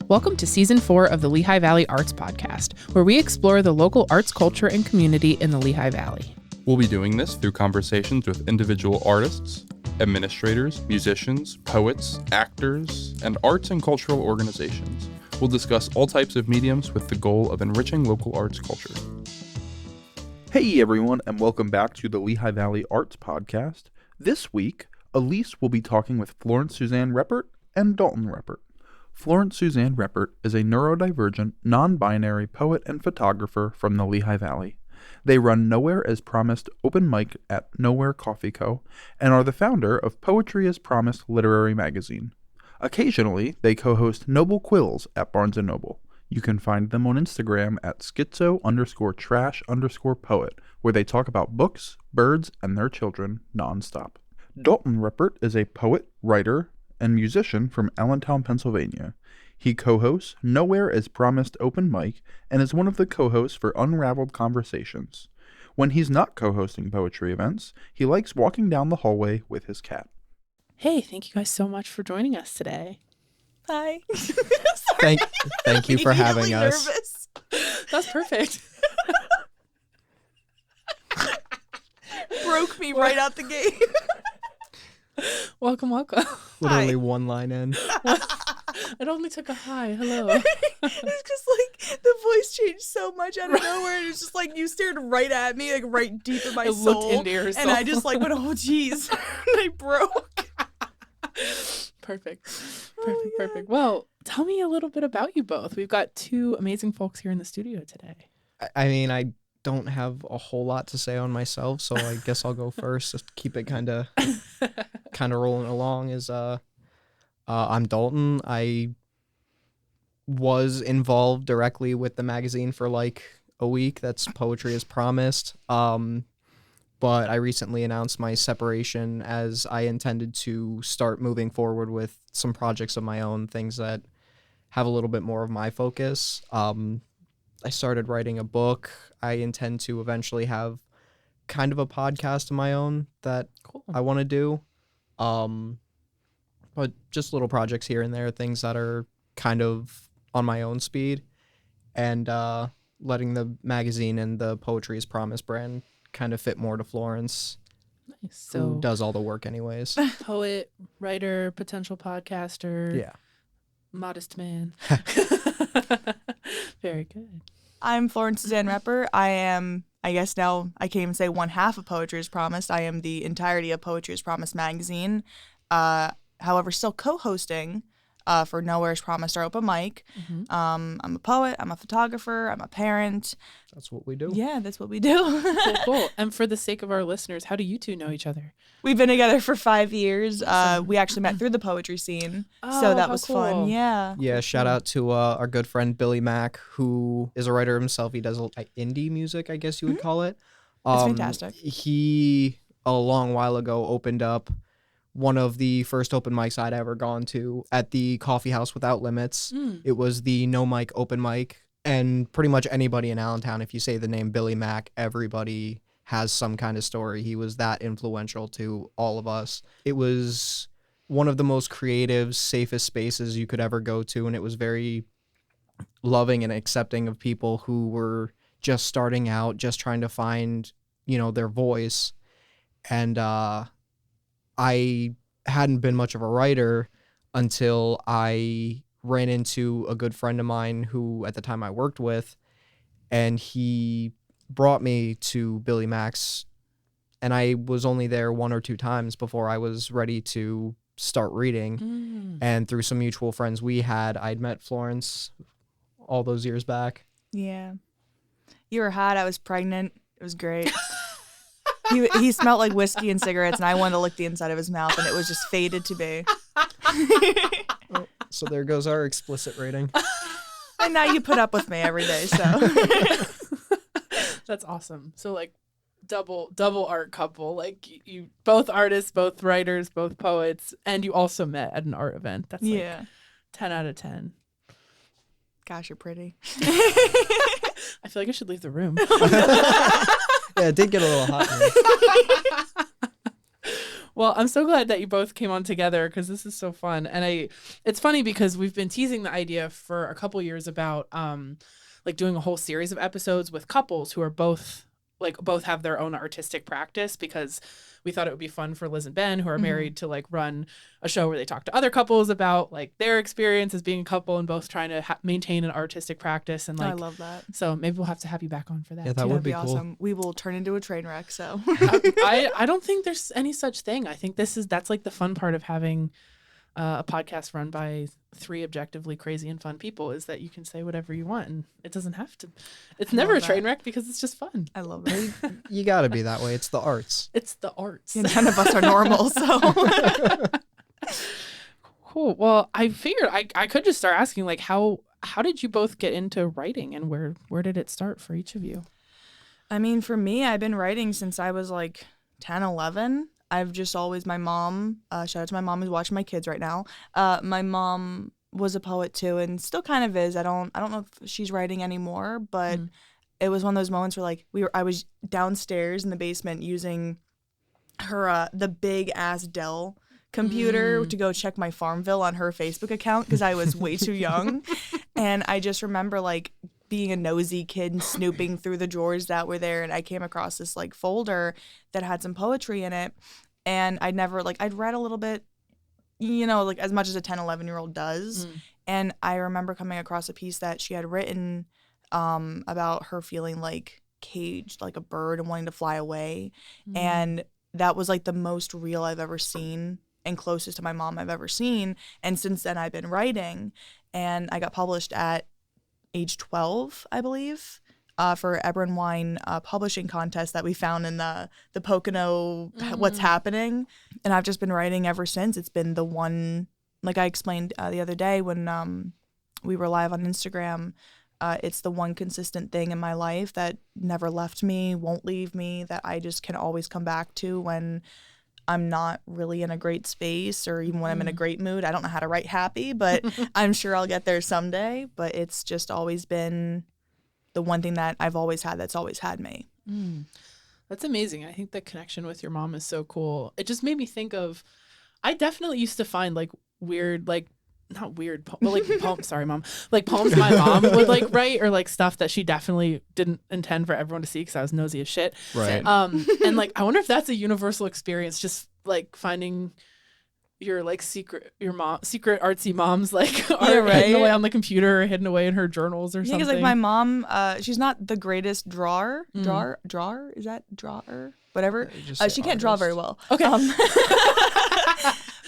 Welcome to Season 4 of the Lehigh Valley Arts Podcast, where we explore the local arts culture and community in the Lehigh Valley. We'll be doing this through conversations with individual artists, administrators, musicians, poets, actors, and arts and cultural organizations. We'll discuss all types of mediums with the goal of enriching local arts culture. Hey everyone, and welcome back to the Lehigh Valley Arts Podcast. This week, Elise will be talking with Florence-Susanne Reppert and Daulton Reppert. Florence-Susanne Reppert is a neurodivergent, non-binary poet and photographer from the Lehigh Valley. They run Nowhere as Promised open mic at Nowhere Coffee Co. and are the founder of Poetry as Promised literary magazine. Occasionally, they co-host Noble Quills at Barnes & Noble. You can find them on Instagram at schizo_trash_poet, where they talk about books, birds, and their children nonstop. Daulton Reppert is a poet, writer, and musician from Allentown, Pennsylvania. He co-hosts Nowhere as Promised open mic and is one of the co-hosts for Unraveled Conversations. When he's not co-hosting poetry events, he likes walking down the hallway with his cat. Hey, thank you guys so much for joining us today. Hi. Thank you for having us. Nervous. That's perfect. Broke me right out the gate. Welcome. Literally one line in. It only took a hi, hello. It's just like the voice changed so much out of nowhere. And it's just like you stared right at me, like right deep in my It soul. looked into your soul. And I just like went, oh geez. And I broke. Perfect. Well, tell me a little bit about you both. We've got two amazing folks here in the studio today. I mean, I don't have a whole lot to say on myself, so I guess I'll go first. Just keep it kind of rolling along. I'm Daulton. I was involved directly with the magazine for like a week. That's Poetry as Promised. But I recently announced my separation as I intended to start moving forward with some projects of my own, things that have a little bit more of my focus. I started writing a book. I intend to eventually have kind of a podcast of my own that I want to do. But just little projects here and there, things that are kind of on my own speed, and letting the magazine and the Poetry as Promised brand kind of fit more to Florence. Nice. Who does all the work anyways. Poet, writer, potential podcaster. Yeah. Modest man. Very good. I'm Florence-Susanne Reppert. I am, I guess now I can't even say one half of Poetry as Promised. I am the entirety of Poetry as Promised magazine. However, still co-hosting for Nowhere as Promised, our open mic. Mm-hmm. I'm a poet, I'm a photographer, I'm a parent. That's what we do. Yeah, that's what we do. Cool. And for the sake of our listeners, how do you two know each other? We've been together for 5 years. Awesome. We actually met through the poetry scene. Oh, So that how was cool. fun. Yeah. Yeah, shout out to our good friend Billy Mack, who is a writer himself. He does indie music, I guess you would call it. That's fantastic. He, a long while ago, opened up one of the first open mics I'd ever gone to at the Coffee House Without Limits. It was the No Mic open mic, and pretty much anybody in Allentown, if you say the name Billy Mack, everybody has some kind of story. He was that influential to all of us. It was one of the most creative, safest spaces you could ever go to, and it was very loving and accepting of people who were just starting out, just trying to find, their voice. And I hadn't been much of a writer until I ran into a good friend of mine who at the time I worked with, and he brought me to Billy Mack's, and I was only there one or two times before I was ready to start reading. And through some mutual friends we had, I'd met Florence all those years back. Yeah. You were hot. I was pregnant. It was great. He smelled like whiskey and cigarettes, and I wanted to lick the inside of his mouth, and it was just fated to be. So there goes our explicit rating. And now you put up with me every day, so. That's awesome. So like double art couple, like you both artists, both writers, both poets, and you also met at an art event. That's like 10 out of 10. Gosh, you're pretty. I feel like I should leave the room. Yeah, it did get a little hot. Well, I'm so glad that you both came on together because this is so fun. And it's funny because we've been teasing the idea for a couple years about like doing a whole series of episodes with couples who are both have their own artistic practice, because we thought it would be fun for Liz and Ben, who are married, to like run a show where they talk to other couples about like their experience as being a couple and both trying to maintain an artistic practice. And like, I love that. So maybe we'll have to have you back on for that. Yeah, that too. would be awesome. cool. We will turn into a train wreck. So I don't think there's any such thing. I think that's like the fun part of having a podcast run by 3 objectively crazy and fun people, is that you can say whatever you want and it doesn't have to. It's never a train wreck because it's just fun. I love it. You got to be that way. It's the arts. It's the arts. Yeah, none of us are normal, so. Cool. Well, I figured I could just start asking, like, how did you both get into writing, and where did it start for each of you? I mean, for me, I've been writing since I was like 10, 11. I've just always, my mom, shout out to my mom who's watching my kids right now. My mom was a poet too, and still kind of is. I don't know if she's writing anymore, but it was one of those moments where like I was downstairs in the basement using her the big ass Dell computer to go check my Farmville on her Facebook account because I was way too young. And I just remember like being a nosy kid and snooping through the drawers that were there, and I came across this like folder that had some poetry in it, and I'd read a little bit, like as much as a 10, 11-year-old does. And I remember coming across a piece that she had written about her feeling like caged like a bird and wanting to fly away. And that was like the most real I've ever seen and closest to my mom I've ever seen. And since then I've been writing, and I got published at age 12, I believe, for Eber and Wine publishing contest that we found in the Pocono What's Happening. And I've just been writing ever since. It's been the one, like I explained the other day when we were live on Instagram, it's the one consistent thing in my life that never left me, won't leave me, that I just can always come back to when I'm not really in a great space, or even when I'm in a great mood. I don't know how to write happy, but I'm sure I'll get there someday. But it's just always been the one thing that I've always had that's always had me. That's amazing. I think the connection with your mom is so cool. It just made me think of, I definitely used to find like weird, like not weird, but like poems. Sorry, Mom. Like poems my mom would like write, or like stuff that she definitely didn't intend for everyone to see because I was nosy as shit. Right. And like I wonder if that's a universal experience, just like finding your like secret artsy mom's like art hidden away on the computer, or hidden away in her journals or something. Because like my mom, she's not the greatest drawer. Drawer? Is that drawer? Whatever. She can't draw very well. Okay.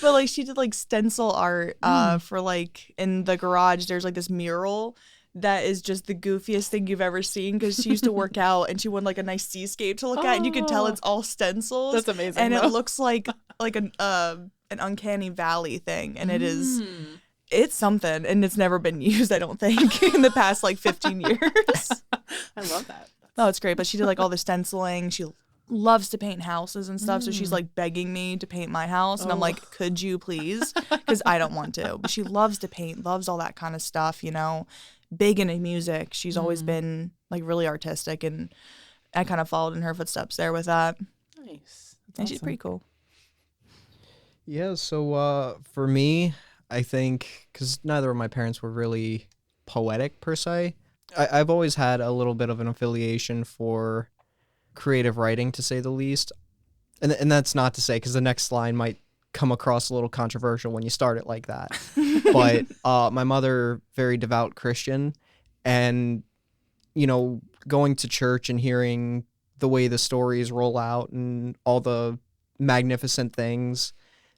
But like she did like stencil art for like in the garage. There's like this mural that is just the goofiest thing you've ever seen, because she used to work out and she wanted like a nice seascape to look at, and you can tell it's all stencils. That's amazing. And it looks like an uncanny valley thing, and it's something, and it's never been used, I don't think, in the past like 15 years. I love that. Oh, it's great. But she did like all the stenciling. She loves to paint houses and stuff, so she's like begging me to paint my house, and I'm like, could you please, because I don't want to. But she loves to paint, loves all that kind of stuff, big into music. She's always been like really artistic, and I kind of followed in her footsteps there with that. Nice. And she's pretty cool. Yeah, so for me, I think, because neither of my parents were really poetic per se, I've always had a little bit of an affiliation for creative writing, to say the least. And that's not to say, because the next line might come across a little controversial when you start it like that. But my mother, very devout Christian, and, going to church and hearing the way the stories roll out and all the magnificent things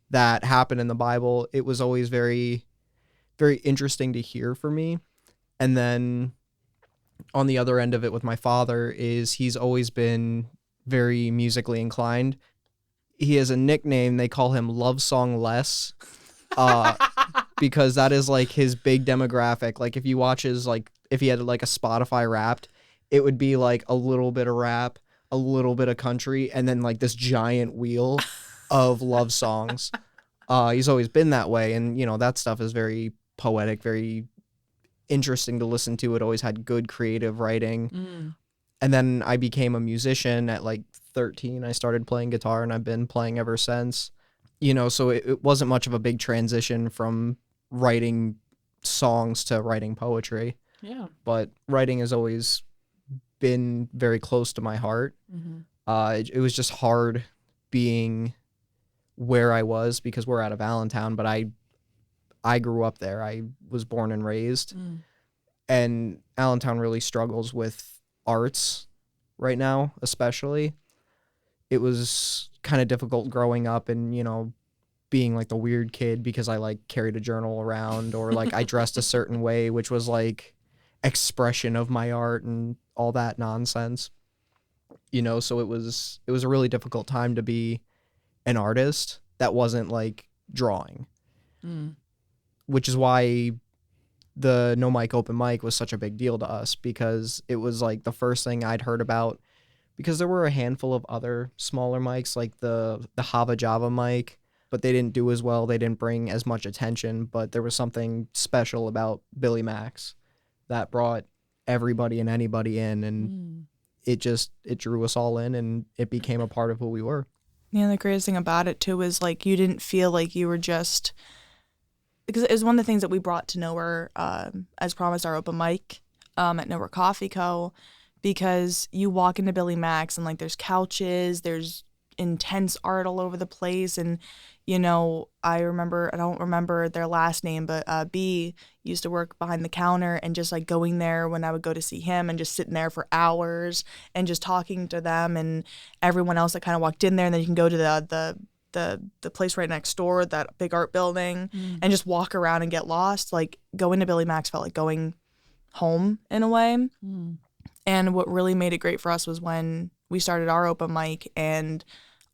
that happen in the Bible, it was always very, very interesting to hear for me. And then on the other end of it with my father is he's always been very musically inclined. He has a nickname, they call him Love Song Less, because that is like his big demographic. Like if you watch his, like if he had like a Spotify Wrapped, it would be like a little bit of rap, a little bit of country, and then like this giant wheel of love songs. He's always been that way, and that stuff is very poetic, very interesting to listen to. It always had good creative writing. And then I became a musician at like 13. I started playing guitar, and I've been playing ever since. so it wasn't much of a big transition from writing songs to writing poetry. Yeah. But writing has always been very close to my heart. It was just hard being where I was because we're out of Allentown, but I grew up there. I was born and raised. And Allentown really struggles with arts right now, especially. It was kind of difficult growing up and, being like the weird kid because I like carried a journal around or like I dressed a certain way, which was like expression of my art and all that nonsense. So it was a really difficult time to be an artist that wasn't like drawing. Which is why the No Mic Open Mic was such a big deal to us, because it was like the first thing I'd heard about, because there were a handful of other smaller mics like the Hava Java mic, but they didn't do as well. They didn't bring as much attention, but there was something special about Billy Max that brought everybody and anybody in, and it drew us all in, and it became a part of who we were. Yeah, the greatest thing about it too is like you didn't feel like you were just, because it was one of the things that we brought to Nowhere, as promised, our open mic at Nowhere Coffee Co. Because you walk into Billy Max and like there's couches, there's intense art all over the place, and I don't remember their last name, but B used to work behind the counter, and just like going there when I would go to see him and just sitting there for hours and just talking to them and everyone else that kind of walked in there, and then you can go to the place right next door, that big art building, and just walk around and get lost. Like going to Billy Max felt like going home in a way. And what really made it great for us was when we started our open mic and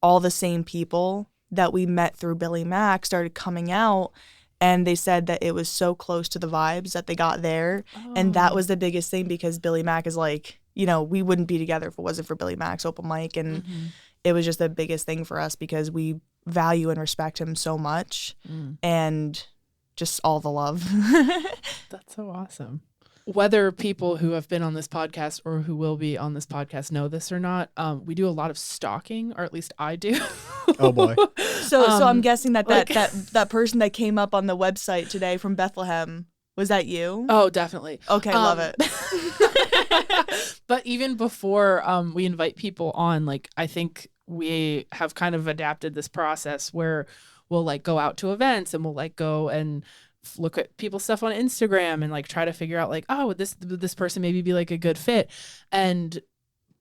all the same people that we met through Billy Max started coming out, and they said that it was so close to the vibes that they got there. And that was the biggest thing, because Billy Max is like, we wouldn't be together if it wasn't for Billy Max open mic. And it was just the biggest thing for us because we value and respect him so much, and just all the love. That's so awesome. Whether people who have been on this podcast or who will be on this podcast know this or not, we do a lot of stalking, or at least I do. Oh boy. So I'm guessing that person that came up on the website today from Bethlehem, was that you? Oh, definitely. Okay, love it. But even before we invite people on, like, I think we have kind of adapted this process where we'll like go out to events and we'll like go and look at people's stuff on Instagram and like try to figure out like, oh, would this person maybe be like a good fit. And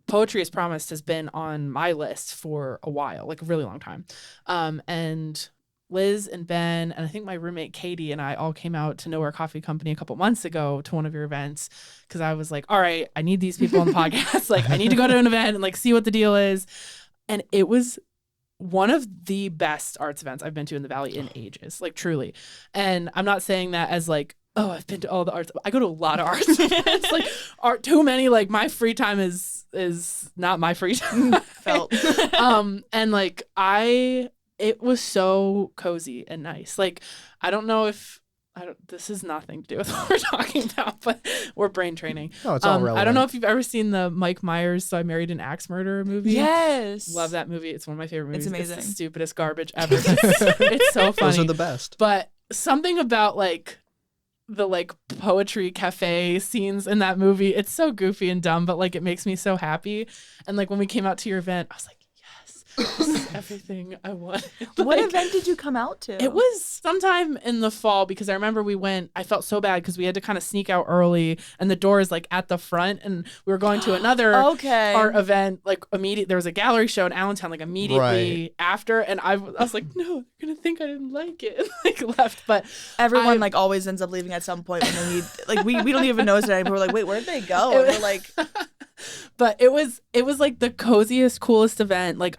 Poetry as Promised has been on my list for a while, like a really long time. And Liz and Ben and I think my roommate Katie and I all came out to Nowhere Coffee Company a couple months ago to one of your events, because I was like, all right, I need these people on the podcast. Like I need to go to an event and like see what the deal is. And it was one of the best arts events I've been to in the Valley in ages, like truly. And I'm not saying that as like, oh, I've been to all the arts. I go to a lot of arts events, like art too many. Like my free time is not my free time. Felt. And like it was so cozy and nice. Like I don't know if this is nothing to do with what we're talking about, but we're brain training. No, it's all relevant. I don't know if you've ever seen the Mike Myers So I Married an Axe Murderer movie. Yes. Love that movie. It's one of my favorite movies. It's amazing. It's the stupidest garbage ever. It's so funny. Those are the best. But something about like the like poetry cafe scenes in that movie, it's so goofy and dumb, but like it makes me so happy. And like when we came out to your event, I was like, this is everything I wanted. What Like, event did you come out to? it was sometime in the fall, because I remember I felt so bad because we had to kind of sneak out early and the door is like at the front, and we were going to another art event like there was a gallery show in Allentown like immediately after, and I was like, no, they're gonna think I didn't like it, and like left. But everyone like always ends up leaving at some point when they need, like we don't even notice it anymore. We're like, wait, where'd they go? And we're like, but it was like the coziest, coolest event. Like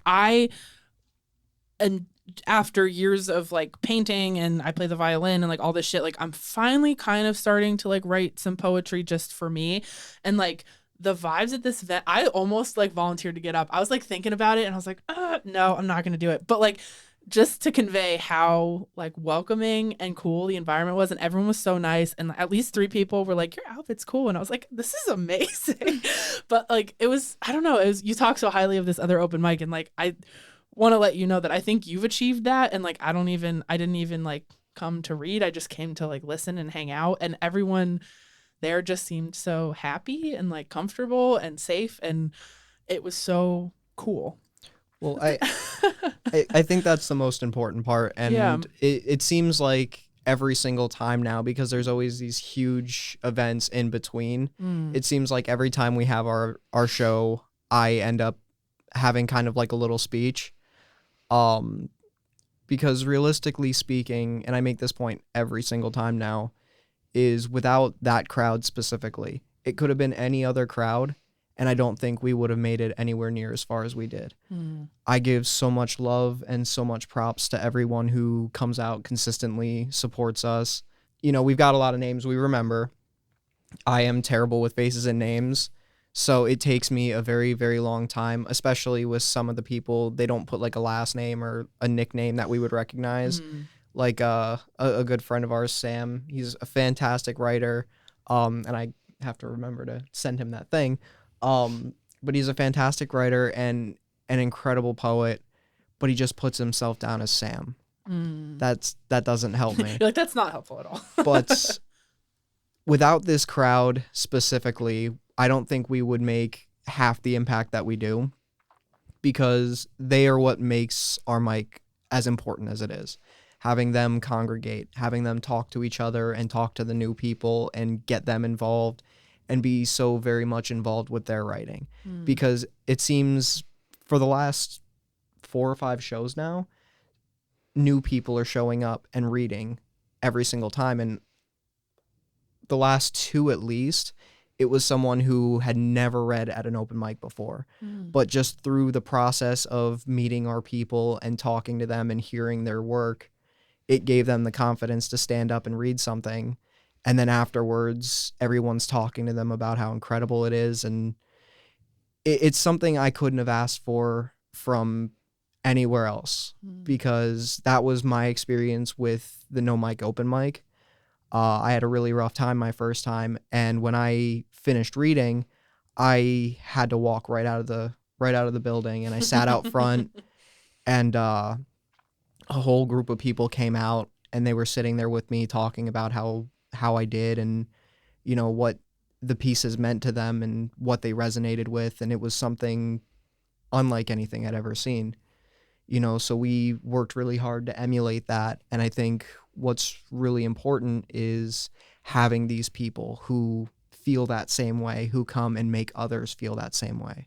and after years of like painting and I play the violin and like all this shit, like I'm finally kind of starting to like write some poetry just for me. And like the vibes at this event, I almost like volunteered to get up. I was like thinking about it and I was like, no, I'm not going to do it. But like just to convey how like welcoming and cool the environment was, and everyone was so nice, and at least 3 people were like, your outfit's cool, and I was like, this is amazing. But like it was, I don't know, you talk so highly of this other open mic, and like want to let you know that I think you've achieved that. And like, I didn't even like come to read. I just came to like listen and hang out, and everyone there just seemed so happy and like comfortable and safe. And it was so cool. Well, I think that's the most important part. And Yeah. it seems like every single time now, because there's always these huge events in between, it seems like every time we have our show, I end up having kind of like a little speech. Because realistically speaking, and I make this point every single time now, is without that crowd specifically, it could have been any other crowd, and I don't think we would have made it anywhere near as far as we did. I give so much love and so much props to everyone who comes out consistently, supports us. You know, we've got a lot of names we remember. I am terrible with faces and names, so it takes me a very, very long time, especially with some of the people. They don't put like a last name or a nickname that we would recognize. Like a good friend of ours, Sam, he's a fantastic writer, and I have to remember to send him that thing. But he's a fantastic writer and an incredible poet, but he just puts himself down as Sam. That doesn't help me. You're like, that's not helpful at all. But without this crowd specifically, I don't think we would make half the impact that we do, because they are what makes our mic as important as it is. Having them congregate, having them talk to each other and talk to the new people and get them involved and be so very much involved with their writing. Because it seems for the last 4 or 5 shows now, new people are showing up and reading every single time. And the last 2 at least, it was someone who had never read at an open mic before. But just through the process of meeting our people and talking to them and hearing their work, it gave them the confidence to stand up and read something. And then afterwards, everyone's talking to them about how incredible it is. And it's something I couldn't have asked for from anywhere else, because that was my experience with the No Mic open mic. I had a really rough time my first time, and when I finished reading, I had to walk right out of the building, and I sat out front, and a whole group of people came out, and they were sitting there with me talking about how I did, and you know what the pieces meant to them and what they resonated with, and it was something unlike anything I'd ever seen. You know, so we worked really hard to emulate that, and I think what's really important is having these people who feel that same way, who come and make others feel that same way.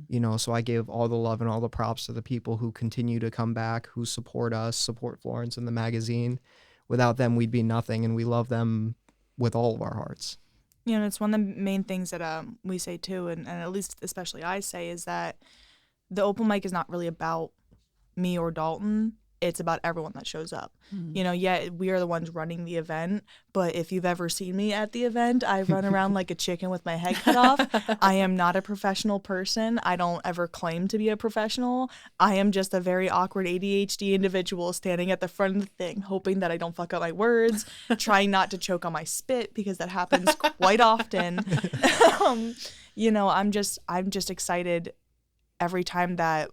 You know, so I give all the love and all the props to the people who continue to come back, who support us, support Florence and the magazine. Without them, we'd be nothing, and we love them with all of our hearts. You know, it's one of the main things that we say too, and at least especially I say, is that the open mic is not really about me or Daulton. It's about everyone that shows up. You know, yeah, we are the ones running the event, but if you've ever seen me at the event, I run around like a chicken with my head cut off. I am not a professional person. I don't ever claim to be a professional. I am just a very awkward ADHD individual standing at the front of the thing, hoping that I don't fuck up my words, trying not to choke on my spit, because that happens quite often. You know, I'm just excited every time that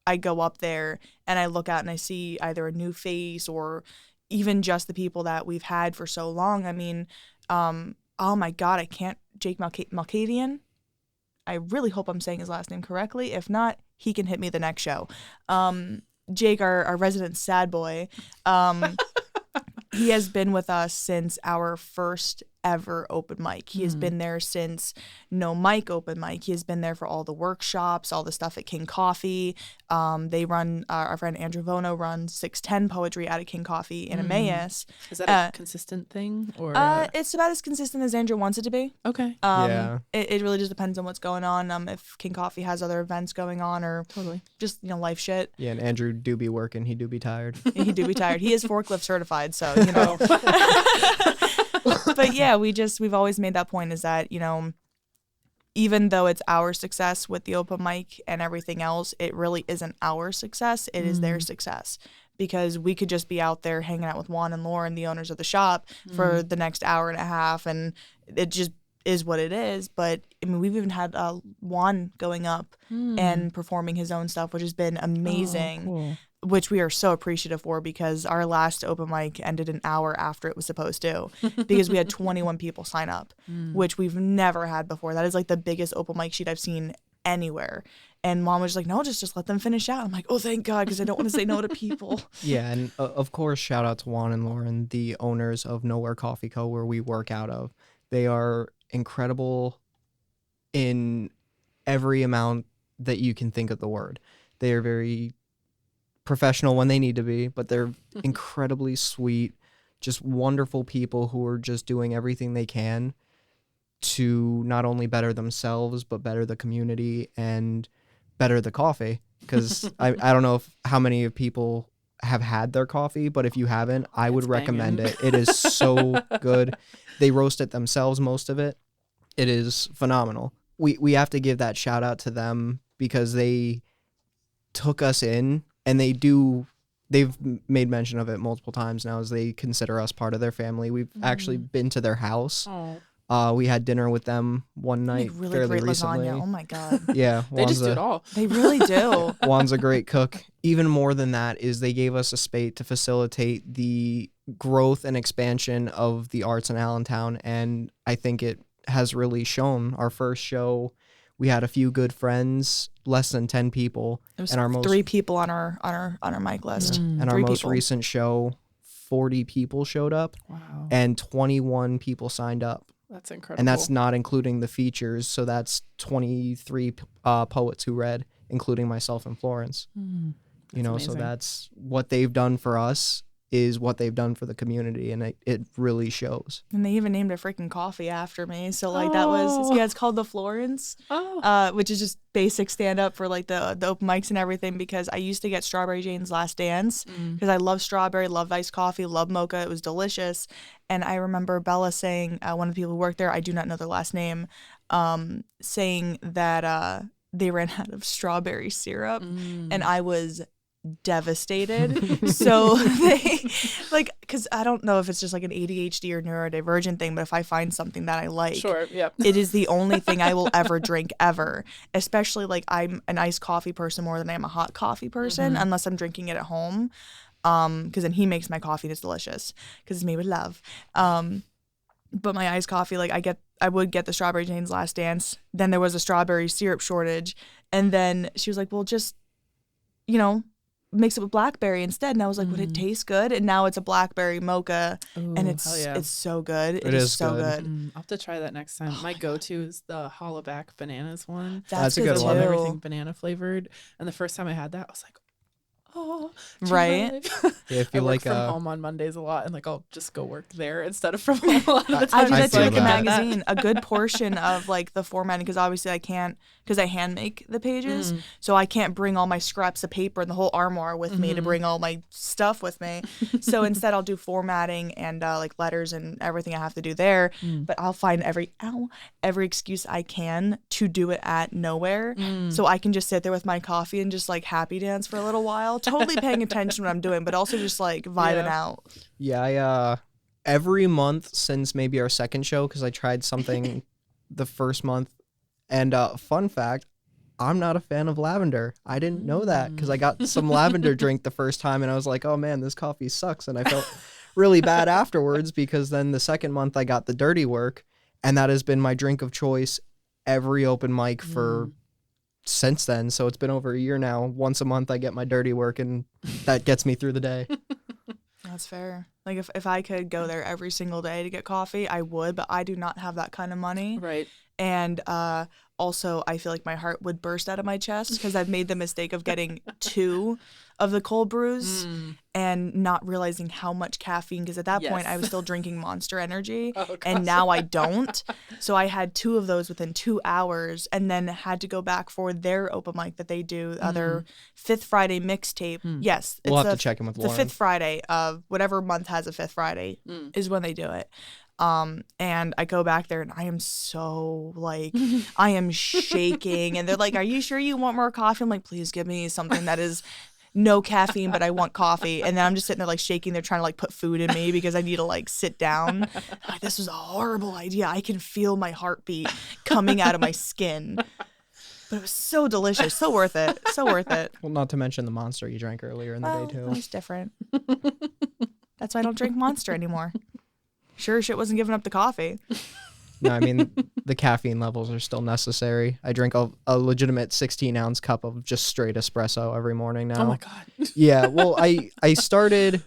I go up there and I look out and I see either a new face or even just the people that we've had for so long. I mean, oh my God, Jake Malkavian. I really hope I'm saying his last name correctly. If not, he can hit me the next show. Jake, our resident sad boy, he has been with us since our first ever open mic. He has been there since No Mic open mic. He has been there for all the workshops, all the stuff at King Coffee. They run, our friend Andrew Vono runs 610 poetry out of King Coffee in Emmaus. Is that a consistent thing? Or it's about as consistent as Andrew wants it to be. Okay. Yeah. It really just depends on what's going on. If King Coffee has other events going on, or Totally. just, you know, life shit. Yeah, and Andrew do be working. He do be tired. He do be tired. He is forklift certified, so, you know. But yeah, we've always made that point, is that, you know, even though it's our success with the open mic and everything else, it really isn't our success. It is their success, because we could just be out there hanging out with Juan and Lauren, the owners of the shop, for the next hour and a half, and is what it is. But I mean, we've even had Juan going up and performing his own stuff, which has been amazing. Oh, cool. Which we are so appreciative for, because our last open mic ended an hour after it was supposed to, because we had 21 people sign up, which we've never had before. That is like the biggest open mic sheet I've seen anywhere. And Mom was just like, no, just let them finish out. I'm like, oh, thank God, because I don't want to say no to people. Yeah, and of course, shout out to Juan and Lauren, the owners of Nowhere Coffee Co., where we work out of. They are incredible in every amount that you can think of the word. They are very professional when they need to be, but they're incredibly sweet, just wonderful people who are just doing everything they can to not only better themselves, but better the community and better the coffee. Because I don't know how many of people have had their coffee, but if you haven't, I would recommend it. It is so good. They roast it themselves, most of it. It is phenomenal. We have to give that shout out to them, because they took us in, and they've made mention of it multiple times now, as they consider us part of their family. We've actually been to their house. We had dinner with them one night Really fairly great recently. lasagna. Oh my God. Yeah, They just do it all. They really do. Juan's a great cook. Even more than that is they gave us a space to facilitate the growth and expansion of the arts in Allentown, and I think it has really shown. Our first show, we had a few good friends, less than 10 people. There was and our most 3 people on our mic list. and our 3 most people. recent show, 40 people showed up, Wow. and 21 people signed up. That's incredible. And that's not including the features, so that's 23 poets who read, including myself and Florence. Mm, You know, amazing. so that's what they've done for us is what they've done for the community, and it really shows. And they even named a freaking coffee after me. So like that was, yeah, it's called the Florence, which is just basic stand up for like the open mics and everything, because I used to get Strawberry Jane's Last Dance because I love strawberry, love iced coffee, love mocha. It was delicious. And I remember Bella saying, one of the people who worked there, I do not know their last name, saying that they ran out of strawberry syrup, and I was devastated. So they like, because I don't know if it's just like an ADHD or neurodivergent thing, but if I find something that I like, Sure, yep. it is the only thing I will ever drink ever. Especially like I'm an iced coffee person more than I am a hot coffee person, unless I'm drinking it at home. Because then he makes my coffee and it's delicious because it's made with love. But my iced coffee, like I would get the Strawberry Jane's Last Dance. Then there was a strawberry syrup shortage, and then she was like, "Well, just, mix it with blackberry instead." And I was like, "Would it taste good?" And now it's a blackberry mocha, and Ooh, it's hell yeah. it's so good. It is so good. good. I'll have to try that next time. My go-to is the Hollaback Bananas one. That's a good good I one. love too. everything banana flavored. And the first time I had that, I was like, oh, Right? Yeah, if I you work like from home on Mondays a lot, and like I'll just go work there instead of from home a lot of the I time. do that too feel with the that. magazine. A good portion of like the formatting, because obviously I can't, because I hand make the pages, so I can't bring all my scraps of paper and the whole armoire with me to bring all my stuff with me. So instead I'll do formatting and like letters and everything I have to do there. But I'll find every excuse I can to do it at Nowhere, so I can just sit there with my coffee and just like happy dance for a little while, totally paying attention to what I'm doing, but also just like vibing out. Yeah, I every month since maybe our second show, because I tried something the first month, and fun fact, I'm not a fan of lavender. I didn't know that because I got some lavender drink the first time, and I was like, oh man, this coffee sucks, and I felt really bad afterwards, because then the second month I got the dirty work, and that has been my drink of choice every open mic for since then. So it's been over a year now. Once a month I get my dirty work, and that gets me through the day. That's fair. Like if I could go there every single day to get coffee, I would, but I do not have that kind of money. Right. And also, I feel like my heart would burst out of my chest because I've made the mistake of getting 2 of the cold brews and not realizing how much caffeine, because at that point Yes. I was still drinking Monster Energy, Oh, and gosh. now I don't. So I had 2 of those within 2 hours, and then had to go back for their open mic that they do, their 5th Friday mixtape. Yes, We'll it's have to check in with the Lauren. 5th Friday of whatever month has a 5th Friday is when they do it. And I go back there and I am so like, I am shaking, and they're like, "Are you sure you want more coffee?" I'm like, "Please give me something that is no caffeine, but I want coffee. And then I'm just sitting there like shaking. They're trying to like put food in me because I need to like sit down. I'm like, this was a horrible idea. I can feel my heartbeat coming out of my skin. But it was so delicious. So worth it. So worth it. Well, not to mention the Monster you drank earlier in the day, too. That was different. That's why I don't drink Monster anymore. Sure shit wasn't giving up the coffee. No, I mean, the caffeine levels are still necessary. I drink a legitimate 16-ounce cup of just straight espresso every morning now. Oh, my God. Yeah, well, I started,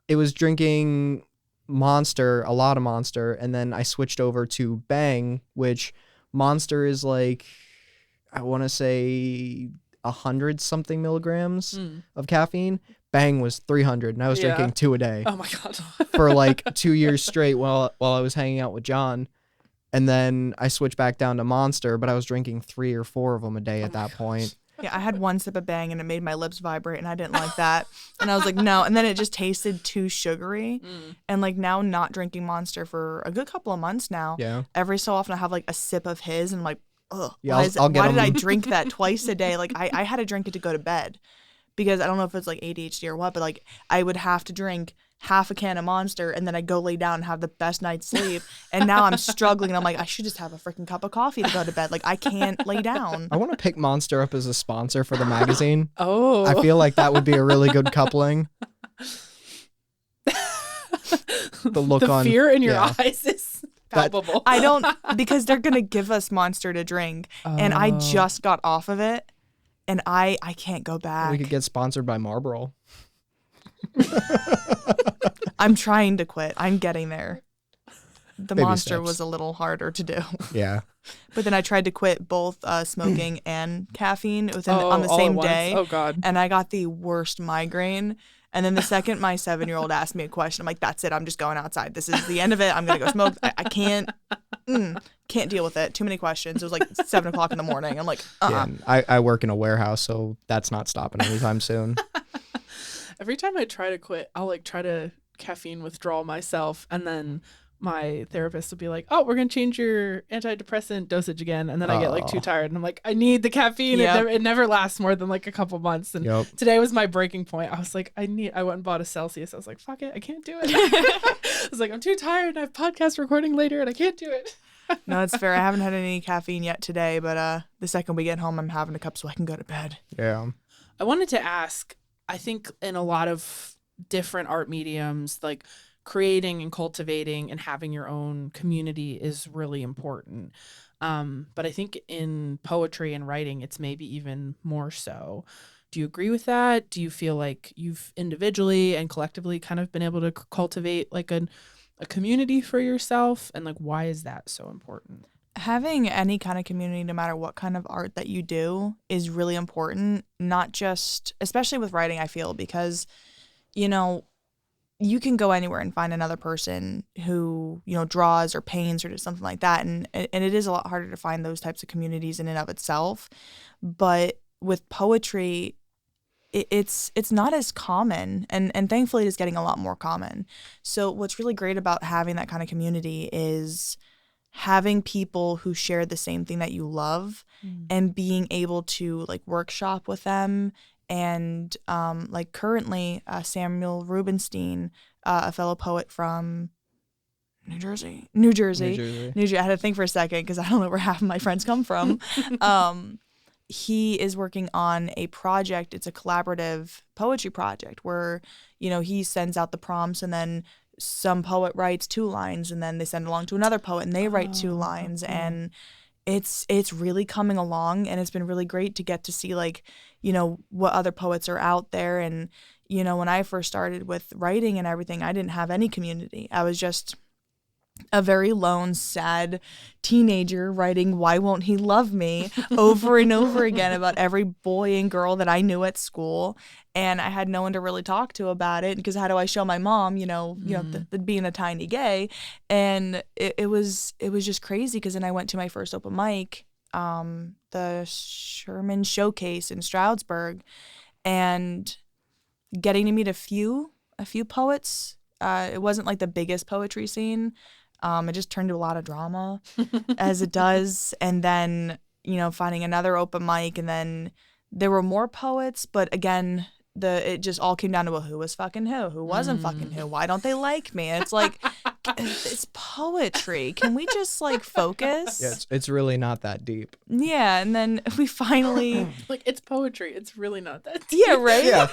it was drinking Monster, a lot of Monster, and then I switched over to Bang, which Monster is like, I want to say 100-something milligrams of caffeine. Bang was 300, and I was drinking 2 a day. Oh, my God. For like 2 years straight while I was hanging out with John. And then I switched back down to Monster, but I was drinking 3 or 4 of them a day at that point. Yeah, I had one sip of Bang and it made my lips vibrate and I didn't like that. And I was like, no. And then it just tasted too sugary. And like now not drinking Monster for a good couple of months now. Yeah. Every so often I have like a sip of his and I'm like, ugh, Yeah, why did I drink that twice a day? Like I had to drink it to go to bed because I don't know if it's like ADHD or what, but like I would have to drink half a can of Monster and then I go lay down and have the best night's sleep. And now I'm struggling and I'm like, I should just have a freaking cup of coffee to go to bed. Like I can't lay down. I want to pick Monster up as a sponsor for the magazine. Oh. I feel like that would be a really good coupling. The look the on fear in your eyes is palpable. I don't, because they're going to give us Monster to drink. And I just got off of it and I can't go back. We could get sponsored by Marlboro. I'm trying to quit. I'm getting there. The Baby Monster steps. was a little harder to do. Yeah. But then I tried to quit both smoking and caffeine on the all same at once. day. Oh, God. And I got the worst migraine. And then the second my 7-year-old asked me a question, I'm like, that's it. I'm just going outside. This is the end of it. I'm going to go smoke. I can't deal with it. Too many questions. It was like 7 o'clock in the morning. I'm like, Yeah, and I work in a warehouse, so that's not stopping anytime soon. Every time I try to quit, I'll like try to caffeine withdrawal myself, and then my therapist will be like, "Oh, we're gonna change your antidepressant dosage again," and then I get like too tired, and I'm like, "I need the caffeine." Yep. It never lasts more than like a couple months, and today was my breaking point. I was like, I went and bought a Celsius. I was like, "Fuck it, I can't do it." I was like, "I'm too tired. And I have podcast recording later, and I can't do it." No, it's fair. I haven't had any caffeine yet today, but the second we get home, I'm having a cup so I can go to bed. Yeah. I wanted to ask, I think in a lot of different art mediums, like creating and cultivating and having your own community is really important. But I think in poetry and writing, it's maybe even more so. Do you agree with that? Do you feel like you've individually and collectively kind of been able to cultivate like a community for yourself? And like, why is that so important? Having any kind of community, no matter what kind of art that you do, is really important. Not just, especially with writing, I feel, because, you know, you can go anywhere and find another person who, you know, draws or paints or does something like that. And it is a lot harder to find those types of communities in and of itself. But with poetry, it's not as common, and thankfully it is getting a lot more common. So what's really great about having that kind of community is having people who share the same thing that you love and being able to like workshop with them. And like currently Samuel Rubenstein, a fellow poet from New Jersey. I had to think for a second because I don't know where half of my friends come from. He is working on a project. It's a collaborative poetry project where, you know, he sends out the prompts and then some poet writes 2 lines and then they send along to another poet and they write 2 lines. And it's really coming along, and it's been really great to get to see, like, you know, what other poets are out there. And, you know, when I first started with writing and everything, I didn't have any community. I was just a very lone, sad teenager writing "Why Won't He Love Me" over and over again about every boy and girl that I knew at school. And I had no one to really talk to about it, because how do I show my mom, the being a tiny gay? And it was just crazy, because then I went to my first open mic, the Sherman Showcase in Stroudsburg, and getting to meet a few poets. It wasn't like the biggest poetry scene. It just turned to a lot of drama, as it does. And then, you know, finding another open mic, and then there were more poets, but again, it just all came down to, well, who was fucking who wasn't fucking who, why don't they like me? And it's like, it's poetry. Can we just like focus? Yeah, it's really not that deep. Yeah, and then we finally Like, it's poetry. It's really not that deep. yeah, right. Yeah.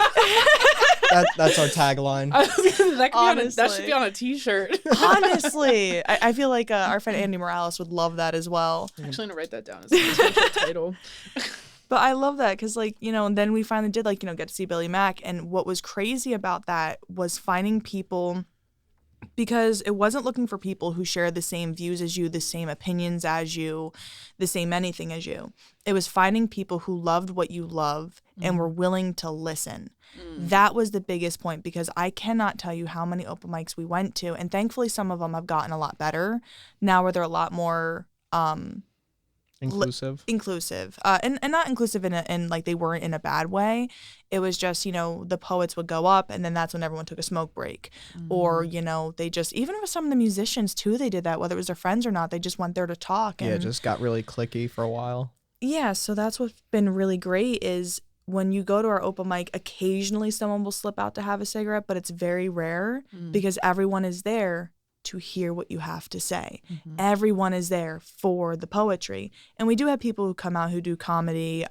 That's our tagline. That should be on a t-shirt. Honestly, I feel like our friend Andy Morales would love that as well. Actually, I'm gonna write that down as a potential title. But I love that because, like, you know, and then we finally did, like, you know, get to see Billy Mack. And what was crazy about that was finding people, because it wasn't looking for people who share the same views as you, the same opinions as you, the same anything as you. It was finding people who loved what you love and were willing to listen. That was the biggest point, because I cannot tell you how many open mics we went to. And thankfully, some of them have gotten a lot better now, where they're a lot more Inclusive. And not inclusive in like they weren't in a bad way. It was just, you know, the poets would go up and then that's when everyone took a smoke break. Or, you know, they just, even with some of the musicians too, they did that, whether it was their friends or not, they just went there to talk. And Yeah, it just got really cliquey for a while. yeah, so that's what's been really great is when you go to our open mic, occasionally someone will slip out to have a cigarette, but it's very rare because everyone is there to hear what you have to say. Everyone is there for the poetry. And we do have people who come out who do comedy.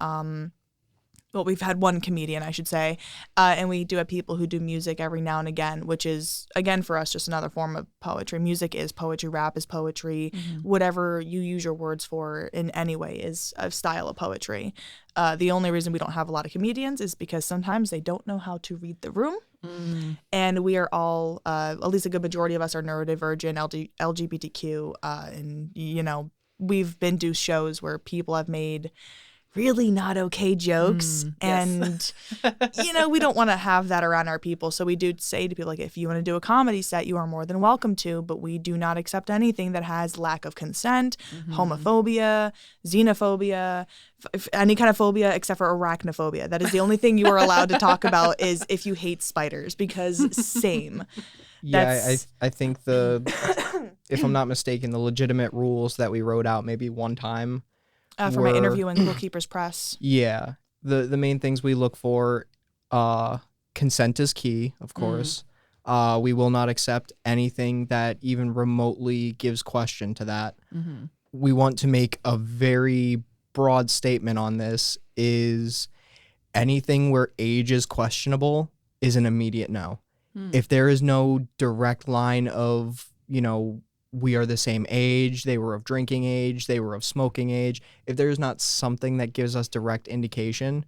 Well, we've had one comedian, I should say. And we do have people who do music every now and again, which is, again, for us, just another form of poetry. Music is poetry, rap is poetry. Whatever you use your words for in any way is a style of poetry. The only reason we don't have a lot of comedians is because sometimes they don't know how to read the room. And we are all, at least a good majority of us are neurodivergent, LGBTQ. And, you know, we've been to shows where people have made really not okay jokes. And, you know, we don't want to have that around our people. So we do say to people, like, if you want to do a comedy set, you are more than welcome to, but we do not accept anything that has lack of consent, homophobia, xenophobia, any kind of phobia except for arachnophobia. That is the only thing you are allowed to talk about is if you hate spiders, because same. Yeah, I think if I'm not mistaken, the legitimate rules that we wrote out maybe one time for my interview in Bookkeeper's Press. Yeah. The main things we look for, consent is key, of course. We will not accept anything that even remotely gives question to that. We want to make a very broad statement on this is anything where age is questionable is an immediate no. If there is no direct line of, you know, we are the same age, they were of drinking age, they were of smoking age. If there's not something that gives us direct indication,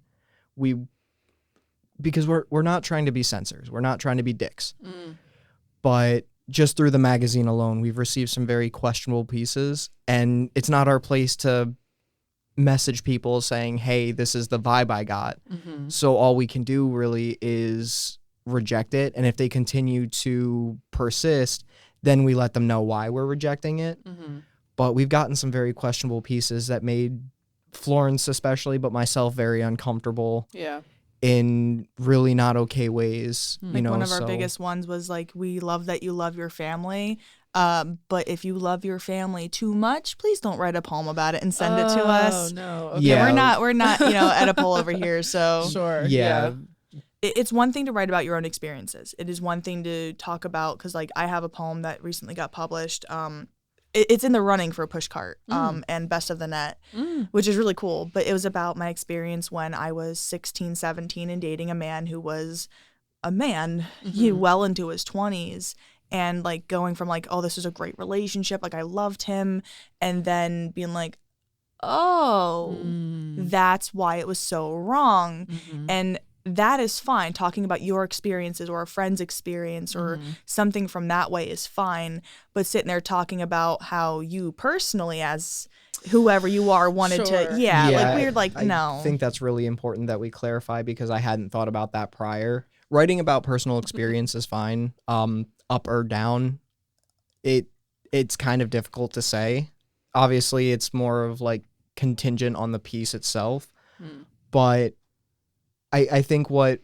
because we're not trying to be censors, we're not trying to be dicks. But just through the magazine alone, we've received some very questionable pieces, and it's not our place to message people saying, hey, this is the vibe I got. So all we can do really is reject it. And if they continue to persist, then we let them know why we're rejecting it. But we've gotten some very questionable pieces that made Florence especially, but myself, very uncomfortable. Yeah. In really not okay ways. Like, you know, one of our biggest ones was like, we love that you love your family. But if you love your family too much, please don't write a poem about it and send it to us. Oh, no. Okay. Yeah, we're not, you know, Oedipal over here. So sure. Yeah. It's one thing to write about your own experiences. It is one thing to talk about, because like I have a poem that recently got published. It's in the running for a pushcart and Best of the Net, which is really cool. But it was about my experience when I was 16, 17 and dating a man who was a man, well into his 20s. And like going from like, oh, this is a great relationship, like I loved him, and then being like, oh, that's why it was so wrong. And that is fine. Talking about your experiences or a friend's experience or something from that way is fine. But sitting there talking about how you personally, as whoever you are, wanted to, like weird, like, no. I think that's really important that we clarify, because I hadn't thought about that prior. Writing about personal experience is fine. Up or down, it's kind of difficult to say. Obviously, it's more of like contingent on the piece itself. But I think what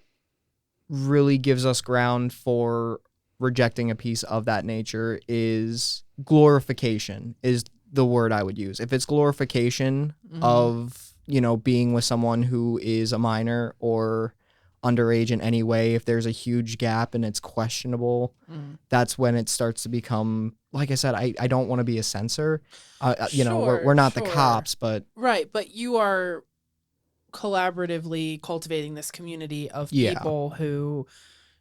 really gives us ground for rejecting a piece of that nature is glorification is the word I would use. If it's glorification of, you know, being with someone who is a minor or underage in any way, if there's a huge gap and it's questionable, that's when it starts to become, like I said, I don't want to be a censor. You know, we're not the cops, but right, but you are collaboratively cultivating this community of people who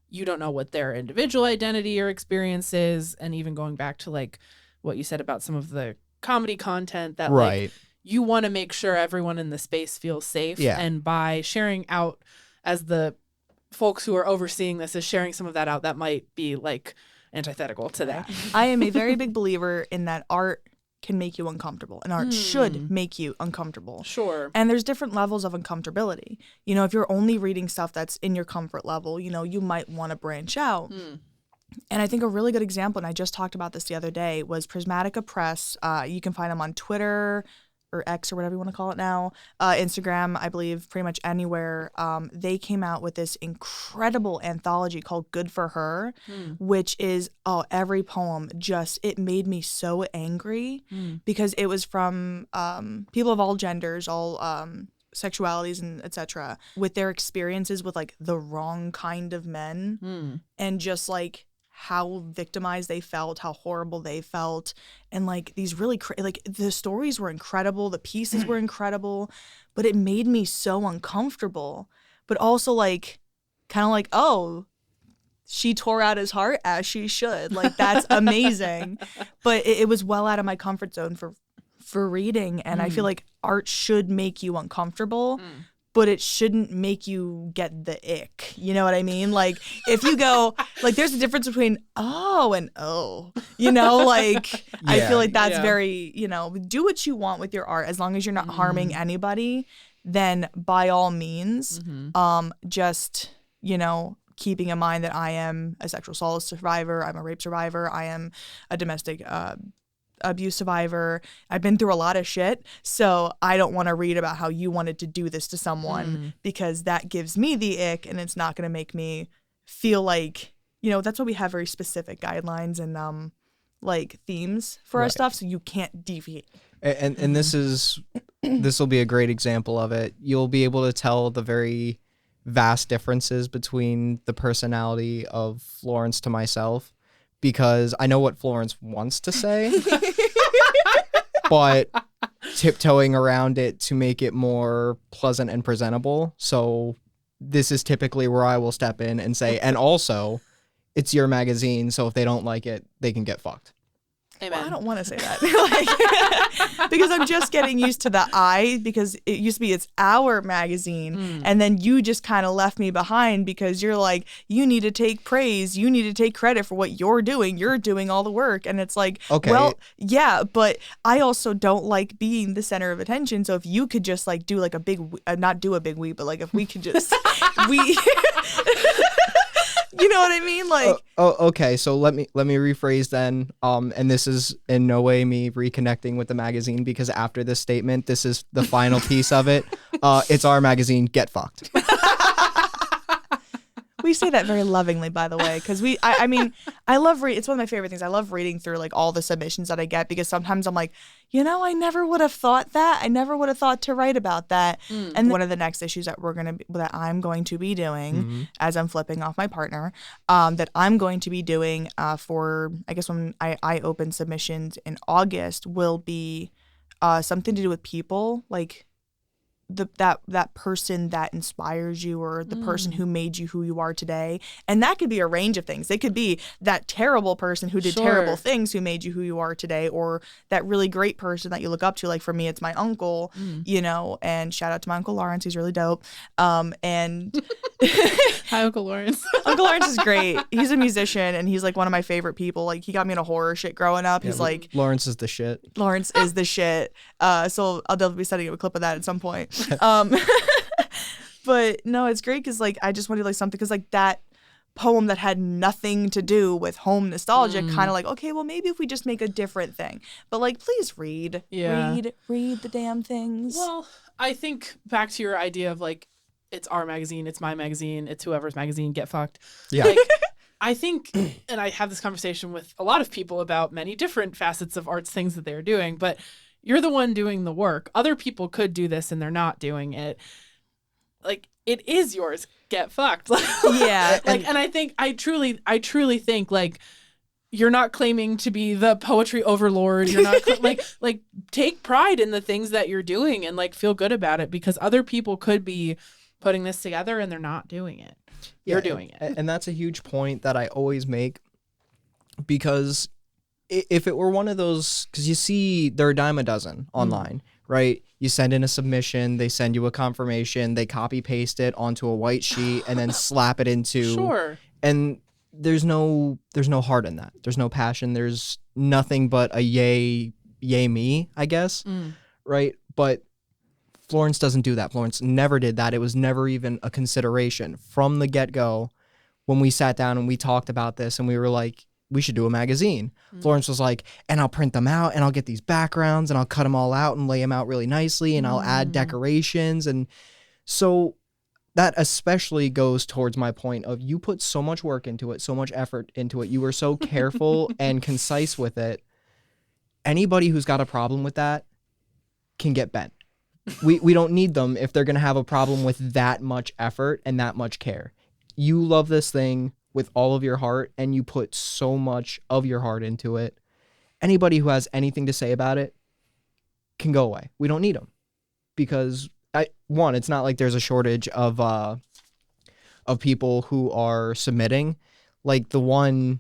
you don't know what their individual identity or experience is, and even going back to like what you said about some of the comedy content that like you want to make sure everyone in the space feels safe, and by sharing out as the folks who are overseeing this is sharing some of that out, that might be like antithetical to that. I am a very big believer in that art can make you uncomfortable, and art should make you uncomfortable. Sure. And there's different levels of uncomfortability. You know, if you're only reading stuff that's in your comfort level, you know, you might want to branch out. And I think a really good example, and I just talked about this the other day, was Prismatica Press. You can find them on Twitter or X or whatever you want to call it now, Instagram, I believe, pretty much anywhere. They came out with this incredible anthology called Good for Her, which is, every poem it made me so angry because it was from people of all genders, all sexualities and etc., with their experiences with like the wrong kind of men and just like how victimized they felt, how horrible they felt, and like these really like the stories were incredible, the pieces were incredible, but it made me so uncomfortable. But also like kind of like, oh, she tore out his heart as she should, like that's amazing. But it was well out of my comfort zone for reading, and I feel like art should make you uncomfortable. But it shouldn't make you get the ick. You know what I mean? Like, if you go, like, there's a difference between oh and oh. You know, like, I feel like that's very, you know, do what you want with your art. As long as you're not harming anybody, then by all means, just, you know, keeping in mind that I am a sexual assault survivor, I'm a rape survivor, I am a domestic abuse survivor. I've been through a lot of shit, so I don't want to read about how you wanted to do this to someone because that gives me the ick, and it's not going to make me feel like, you know, that's why we have very specific guidelines and like themes for our stuff, so you can't deviate. And this will be a great example of it. You'll be able to tell the very vast differences between the personality of Florence to myself, because I know what Florence wants to say, but tiptoeing around it to make it more pleasant and presentable. So this is typically where I will step in and say, and also, it's your magazine, so if they don't like it, they can get fucked. Amen. Well, I don't want to say that. Like, because I'm just getting used to the I, because it used to be it's our magazine. And then you just kind of left me behind because you're like, you need to take praise. You need to take credit for what you're doing. You're doing all the work. And it's like, okay, well, yeah, but I also don't like being the center of attention. So if you could just like do like a big, not do a big we, but like if we could just, you know what I mean? Like, okay. So let me rephrase then. And this is in no way me reconnecting with the magazine, because after this statement, this is the final piece of it. It's our magazine. Get fucked. We say that very lovingly, by the way, because I mean, I love reading. It's one of my favorite things. I love reading through like all the submissions that I get, because sometimes I'm like, you know, I never would have thought that. I never would have thought to write about that. And one of the next issues that I'm going to be doing, as I'm flipping off my partner, that I'm going to be doing for, I guess when I open submissions in August, will be something to do with people, like that person that inspires you, or the person who made you who you are today. And that could be a range of things. It could be that terrible person who did terrible things who made you who you are today, or that really great person that you look up to. Like for me, it's my uncle, you know, and shout out to my Uncle Lawrence. He's really dope. And hi, Uncle Lawrence. Uncle Lawrence is great. He's a musician, and he's like one of my favorite people. Like he got me into horror shit growing up. He's like, Lawrence is the shit. Lawrence is the shit. So I'll definitely be setting up a clip of that at some point. But no, it's great because like I just wanted like something, because like that poem that had nothing to do with home nostalgia, kind of like, okay, well maybe if we just make a different thing. But like, please read the damn things. Well, I think back to your idea of like, it's our magazine, it's my magazine, it's whoever's magazine, get fucked. Yeah. Like, I think, and I have this conversation with a lot of people about many different facets of arts, things that they're doing, but you're the one doing the work. Other people could do this and they're not doing it. Like, it is yours. Get fucked. Yeah. And I truly think like you're not claiming to be the poetry overlord. You're not like take pride in the things that you're doing and like feel good about it, because other people could be putting this together and they're not doing it. You're doing it. And that's a huge point that I always make, because if it were one of those, because you see they're a dime a dozen online, right? You send in a submission, they send you a confirmation, they copy paste it onto a white sheet and then slap it into. Sure. And there's no heart in that. There's no passion. There's nothing but a yay me, I guess. Right? But Florence doesn't do that. Florence never did that. It was never even a consideration from the get-go. When we sat down and we talked about this and we were like, we should do a magazine. Florence was like, and I'll print them out and I'll get these backgrounds and I'll cut them all out and lay them out really nicely and I'll add decorations. And so that especially goes towards my point of, you put so much work into it, so much effort into it. You were so careful and concise with it. Anybody who's got a problem with that can get bent. We don't need them if they're going to have a problem with that much effort and that much care. You love this thing with all of your heart and you put so much of your heart into it. Anybody who has anything to say about it can go away. We don't need them, because it's not like there's a shortage of people who are submitting. Like the one,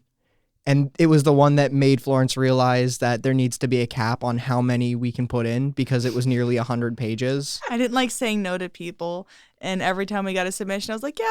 and it was the one that made Florence realize that there needs to be a cap on how many we can put in, because it was nearly 100 pages. I didn't like saying no to people, and every time we got a submission, I was like, "Yeah,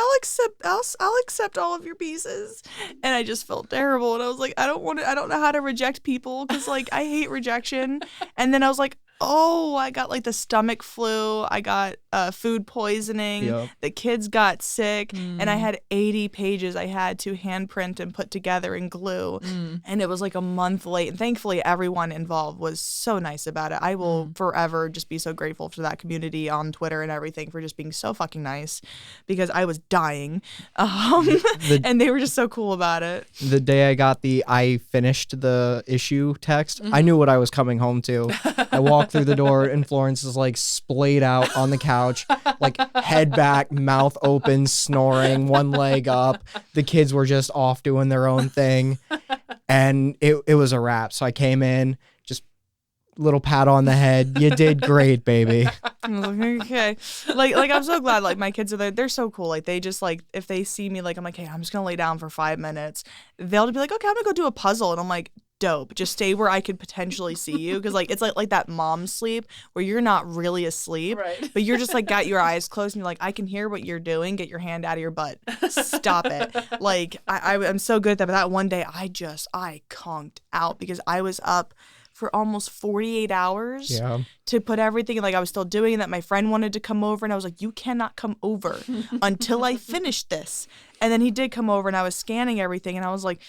I'll accept all of your pieces," and I just felt terrible, and I was like, I don't know how to reject people, because like I hate rejection, and then I was like, oh, I got like the stomach flu, I got food poisoning, Yep. the kids got sick, and I had 80 pages I had to hand print and put together and glue, and it was like a month late, and thankfully everyone involved was so nice about it. I will forever just be so grateful to that community on Twitter and everything for just being so fucking nice, because I was dying, and they were just so cool about it. The day I got I finished the issue text, I knew what I was coming home to. I walked through the door and Florence is like splayed out on the couch, like head back, mouth open, snoring, one leg up. The kids were just off doing their own thing, and it was a wrap. So I came in, just little pat on the head. You did great, baby. I was like, okay. Like I'm so glad like my kids are there. They're so cool. Like they just like, if they see me, like I'm like, hey, I'm just gonna lay down for 5 minutes. They'll be like, okay, I'm gonna go do a puzzle, and I'm like, dope, just stay where I could potentially see you, because like it's like that mom sleep where you're not really asleep, Right. but you're just like got your eyes closed and you're like, I can hear what you're doing, get your hand out of your butt, stop it. Like I'm so good at that, but that one day I conked out, because I was up for almost 48 hours to put everything, like I was still doing that. My friend wanted to come over and I was like, you cannot come over until I finish this. And then he did come over and I was scanning everything and I was like,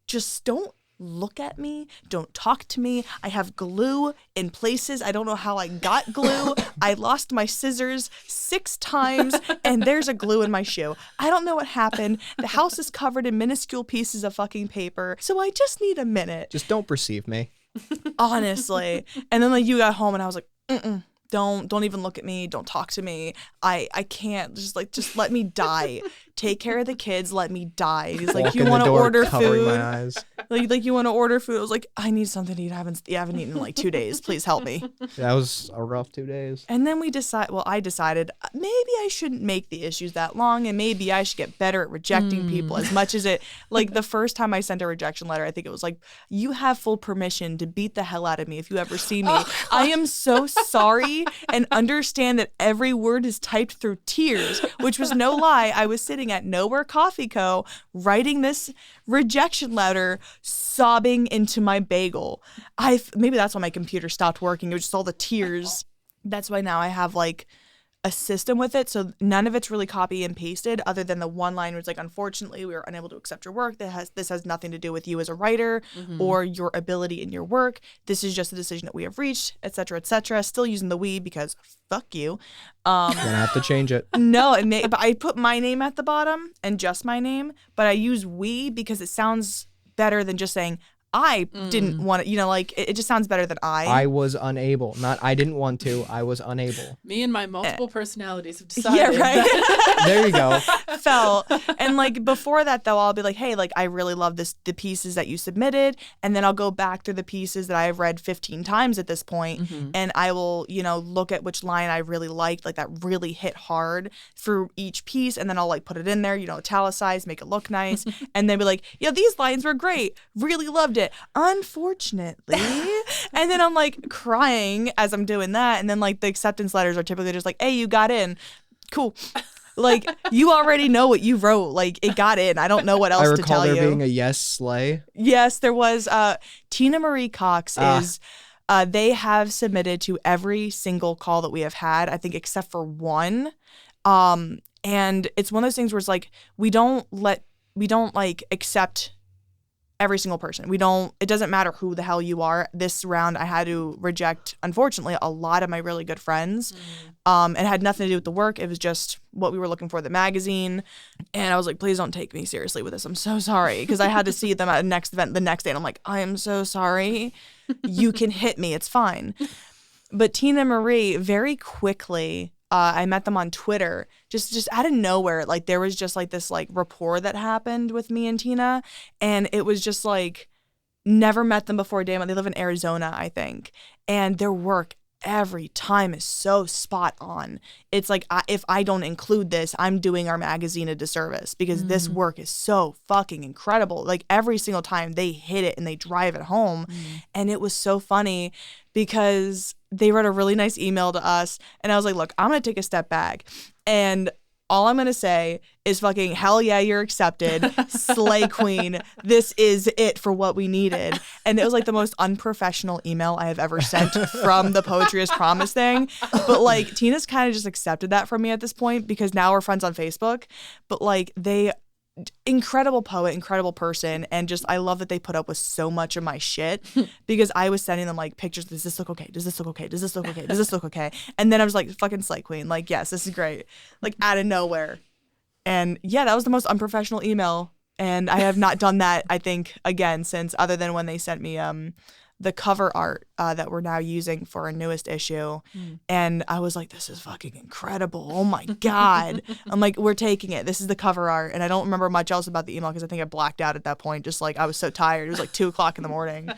just don't look at me, don't talk to me. I have glue in places. I don't know how I got glue. I lost my scissors 6 times and there's a glue in my shoe. I don't know what happened. The house is covered in minuscule pieces of fucking paper. So I just need a minute. Just don't perceive me. Honestly. And then like you got home and I was like, don't even look at me. Don't talk to me. I can't. Just let me die. Take care of the kids. Let me die. He's like, you want to order covering food? My eyes. Like you want to order food? I was like, I need something to eat. I haven't eaten in like 2 days. Please help me. That was a rough 2 days. And then I decided maybe I shouldn't make the issues that long, and maybe I should get better at rejecting people as much as it, like the first time I sent a rejection letter, I think it was like, you have full permission to beat the hell out of me if you ever see me. I am so sorry, and understand that every word is typed through tears, which was no lie. I was sitting at Nowhere Coffee Co. writing this rejection letter, sobbing into my bagel. Maybe that's why my computer stopped working. It was just all the tears. That's why now I have like a system with it, so none of it's really copy and pasted, other than the one line where it's like, unfortunately we are unable to accept your work. This has nothing to do with you as a writer or your ability in your work. This is just a decision that we have reached, etc., etc. Still using the we, because fuck you. Gonna have to change it. No, but I put my name at the bottom and just my name, but I use we because it sounds better than just saying I didn't want to, like, it just sounds better than I was unable. Not I didn't want to. I was unable. Me and my multiple personalities have decided. Yeah, right. There you go. Felt. And like before that though, I'll be like, hey, like I really love the pieces that you submitted, and then I'll go back through the pieces that I've read 15 times at this point, and I will, look at which line I really liked, like that really hit hard for each piece, and then I'll like put it in there, italicize, make it look nice, and then be like, yeah, these lines were great, really loved it. Unfortunately, and then I'm like crying as I'm doing that, and then like the acceptance letters are typically just like, hey, you got in, cool. Like, you already know what you wrote. Like, it got in. I don't know what else to tell you. I recall there being a yes slay. Yes, there was. Tina Marie Cox is, they have submitted to every single call that we have had, I think, except for one. And it's one of those things where it's like, we don't accept every single person. It doesn't matter who the hell you are. This round, I had to reject, unfortunately, a lot of my really good friends. It had nothing to do with the work. It was just what we were looking for, the magazine. And I was like, please don't take me seriously with this. I'm so sorry. Because I had to see them at the next event the next day. And I'm like, I am so sorry. You can hit me. It's fine. But Tina Marie, very quickly, I met them on Twitter, just out of nowhere. Like, there was just like this like rapport that happened with me and Tina, and it was just like, never met them before. Damn it, they live in Arizona, I think, and their work every time is so spot on. It's like, if I don't include this, I'm doing our magazine a disservice, because this work is so fucking incredible. Like, every single time they hit it and they drive it home, and it was so funny because they wrote a really nice email to us, and I was like, look, I'm going to take a step back, and all I'm going to say is fucking hell yeah, you're accepted. Slay queen. This is it for what we needed. And it was like the most unprofessional email I have ever sent from the Poetry is Promise thing. But like, Tina's kind of just accepted that from me at this point, because now we're friends on Facebook. But like, incredible poet, incredible person, and just I love that they put up with so much of my shit, because I was sending them like pictures. Does this look okay? Does this look okay? Does this look okay? Does this look okay? And then I was like, fucking slay queen, like, yes, this is great, like out of nowhere. And yeah, that was the most unprofessional email, and I have not done that, I think, again since, other than when they sent me the cover art that we're now using for our newest issue. And I was like, this is fucking incredible. Oh my God. I'm like, we're taking it. This is the cover art. And I don't remember much else about the email, because I think I blacked out at that point. Just like, I was so tired. It was like 2:00 in the morning.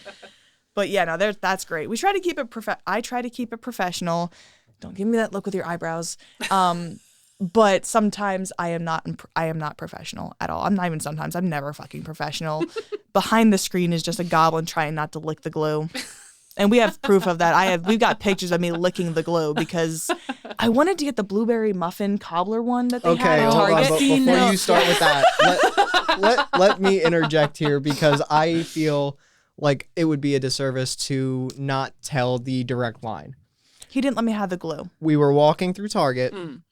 But yeah, no, that's great. We try to keep it I try to keep it professional. Don't give me that look with your eyebrows. But sometimes I am not professional at all. I'm not even sometimes. I'm never fucking professional. Behind the screen is just a goblin trying not to lick the glue. And we have proof of that. We've got pictures of me licking the glue, because I wanted to get the blueberry muffin cobbler one that they had at Target. Hold on, but before you start with that, let me interject here, because I feel like it would be a disservice to not tell the direct line. He didn't let me have the glue. We were walking through Target, and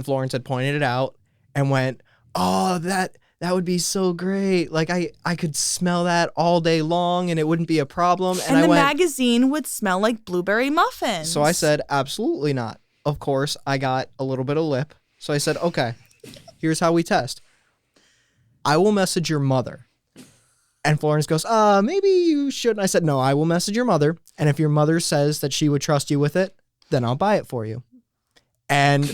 Florence had pointed it out and went, oh, that would be so great. Like, I could smell that all day long and it wouldn't be a problem. And the magazine would smell like blueberry muffins. So I said, absolutely not. Of course, I got a little bit of lip. So I said, okay, here's how we test. I will message your mother. And Florence goes, maybe you shouldn't. I said, no, I will message your mother. And if your mother says that she would trust you with it, then I'll buy it for you. And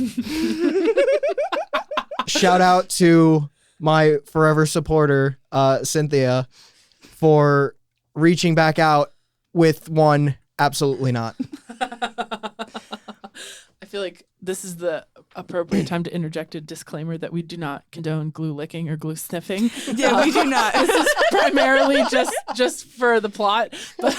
shout out to my forever supporter, Cynthia, for reaching back out with one absolutely not. I feel like this is the appropriate time to interject a disclaimer that we do not condone glue licking or glue sniffing. Yeah, we do not. This is primarily just for the plot. But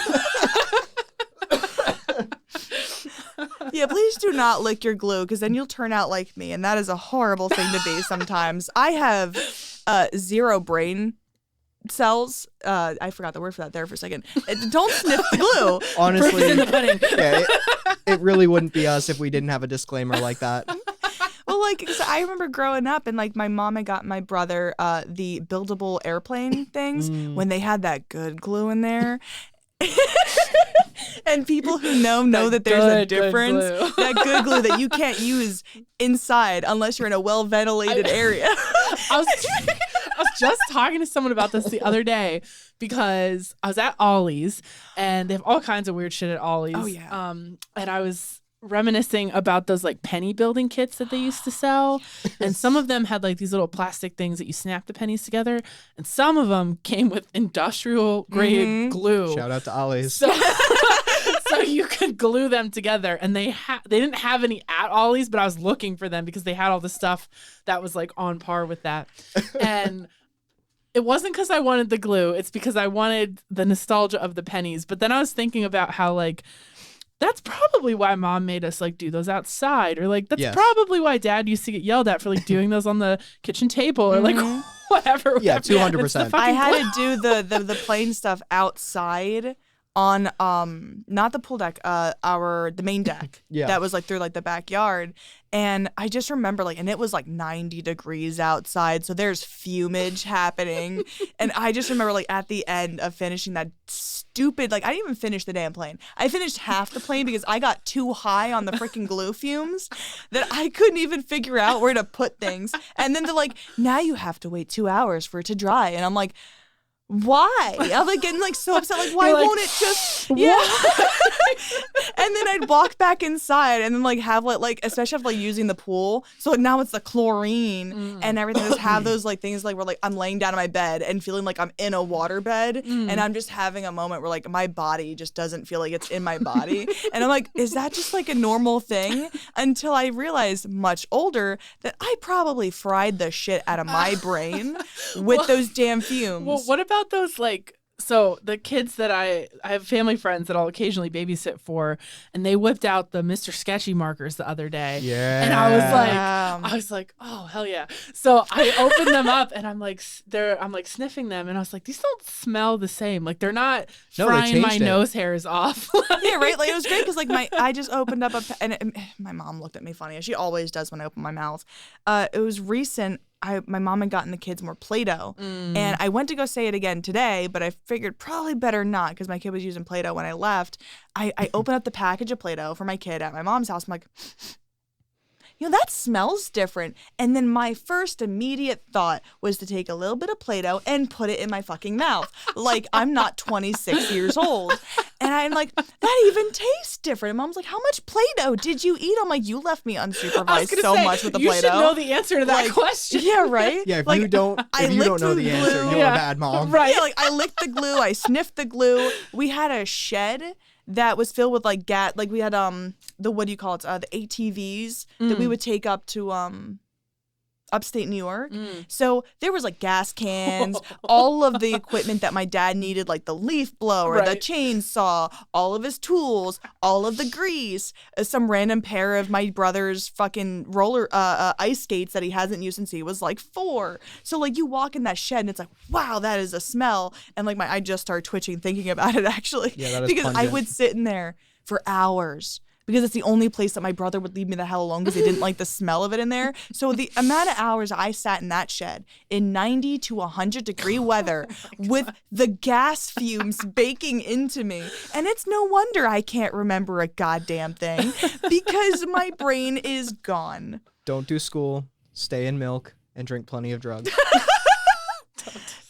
yeah, please do not lick your glue, because then you'll turn out like me, and that is a horrible thing to be sometimes. I have 0 brain cells. I forgot the word for that there for a second. Don't sniff the glue. Honestly, in the pudding. Yeah, it really wouldn't be us if we didn't have a disclaimer like that. Well, like, so I remember growing up, and like my mom had got my brother the buildable airplane things when they had that good glue in there. And people who know that there's a difference. That good glue that you can't use inside unless you're in a well-ventilated area. I was just talking to someone about this the other day, because I was at Ollie's, and they have all kinds of weird shit at Ollie's. Oh, yeah. And I was reminiscing about those like penny building kits that they used to sell. And some of them had like these little plastic things that you snap the pennies together. And some of them came with industrial grade glue. Shout out to Ollie's. So, so you could glue them together. And they didn't have any at Ollie's, but I was looking for them because they had all the stuff that was like on par with that. And it wasn't because I wanted the glue. It's because I wanted the nostalgia of the pennies. But then I was thinking about how like, that's probably why mom made us like do those outside, or like that's probably why dad used to get yelled at for like doing those on the kitchen table or like whatever. Yeah, 200%. I had to do the plain stuff outside on not the pool deck, the main deck. Yeah. That was like through like the backyard. And I just remember like, and it was like 90 degrees outside, so there's fumage happening. And I just remember like at the end of finishing that stupid, like I didn't even finish the damn plane. I finished half the plane because I got too high on the freaking glue fumes that I couldn't even figure out where to put things. And then they're like, now you have to wait 2 hours for it to dry. And I'm like, why? I'm like getting like so upset. Like, why won't it just? Yeah. And then I'd walk back inside and then like have like especially if like using the pool. So like now it's the chlorine and everything. Just have those like things like where like I'm laying down in my bed and feeling like I'm in a water bed and I'm just having a moment where like my body just doesn't feel like it's in my body. And I'm like, is that just like a normal thing? Until I realized much older that I probably fried the shit out of my brain with those damn fumes. Well, what about those like, so the kids that I have family friends that I'll occasionally babysit for, and they whipped out the Mr. Sketchy markers the other day. Yeah. And I was like, oh hell yeah. So I opened them up and I'm like sniffing them and I was like, these don't smell the same. Like they're not frying my nose hairs off. Yeah, right. Like it was great because like I just opened up and my mom looked at me funny, as she always does when I open my mouth. It was recent. My mom had gotten the kids more Play-Doh, and I went to go say it again today, but I figured probably better not because my kid was using Play-Doh when I left. I opened up the package of Play-Doh for my kid at my mom's house. I'm like, you know, that smells different. And then my first immediate thought was to take a little bit of Play-Doh and put it in my fucking mouth. Like, I'm not 26 years old. And I'm like, that even tastes different. And mom's like, how much Play-Doh did you eat? I'm like, you left me unsupervised so much with the Play-Doh. You should know the answer to that question. Yeah, right? Yeah, if like, you don't know the answer, you're a bad mom. Right. Yeah, like I licked the glue, I sniffed the glue. We had a shed that was filled with like like we had the what do you call it? The ATVs that we would take up to upstate New York. So there was like gas cans, all of the equipment that my dad needed, like the leaf blower, the chainsaw, all of his tools, all of the grease, some random pair of my brother's fucking roller ice skates that he hasn't used since he was like 4. So like you walk in that shed and it's like, wow, that is a smell. And like I just started twitching thinking about it actually. Yeah, that is because pungent. I would sit in there for hours. Because it's the only place that my brother would leave me the hell alone because he didn't like the smell of it in there. So the amount of hours I sat in that shed in 90 to 100 degree weather with the gas fumes baking into me. And it's no wonder I can't remember a goddamn thing because my brain is gone. Don't do school, stay in milk, and drink plenty of drugs.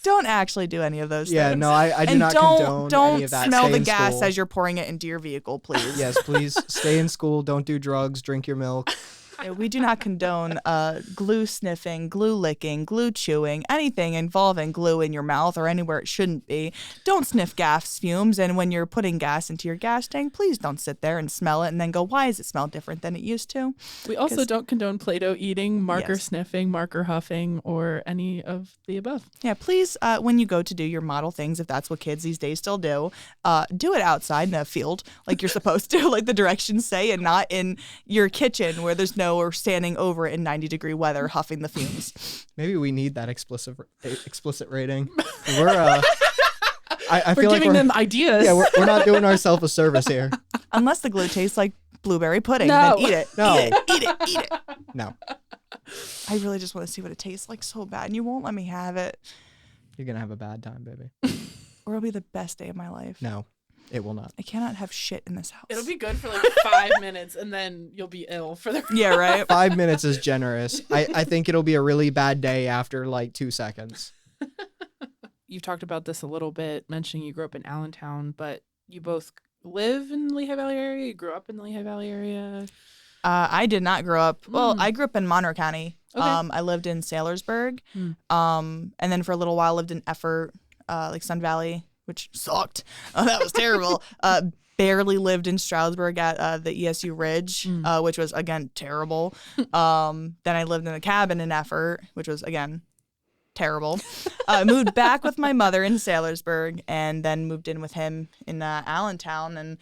Don't actually do any of those things. Yeah, no, I do not condone any of that. Don't smell Stay the in gas school. as you're pouring it into your vehicle, please. Yes, please stay in school. Don't do drugs. Drink your milk. Yeah, we do not condone glue sniffing, glue licking, glue chewing, anything involving glue in your mouth or anywhere it shouldn't be. Don't sniff gas fumes, and when you're putting gas into your gas tank, please don't sit there and smell it and then go, why does it smell different than it used to? We also don't condone Play-Doh eating, marker sniffing, marker huffing, or any of the above. Yeah, please, when you go to do your model things, if that's what kids these days still do it outside in a field like you're supposed to, like the directions say, and not in your kitchen where there's no or standing over it in 90 degree weather huffing the fumes. Maybe we need that explicit rating. We're I feel like giving them ideas. Yeah, we're not doing ourselves a service here. Unless the glue tastes like blueberry pudding, No. then eat it. No. Eat it. No, I really just want to see what it tastes like so bad, and you won't let me have it. you're gonna have a bad time, baby. Or it'll be the best day of my life. No, it will not. I cannot have shit in this house. It'll be good for like 5 minutes and then you'll be ill for the Yeah, right? 5 minutes is generous. I think it'll be a really bad day after like 2 seconds. you've talked about this a little bit, mentioning you grew up in Allentown, but you both live in the Lehigh Valley area? You grew up in the Lehigh Valley area? I did not grow up. Well, I grew up in Monroe County. Okay. I lived in Saylorsburg. And then for a little while lived in Effort, like Sun Valley, which sucked. That was terrible. Barely lived in Stroudsburg at the ESU Ridge, which was, again, terrible. Then I lived in a cabin in Effort, which was, again, terrible. Moved back with my mother in Saylorsburg and then moved in with him in Allentown. And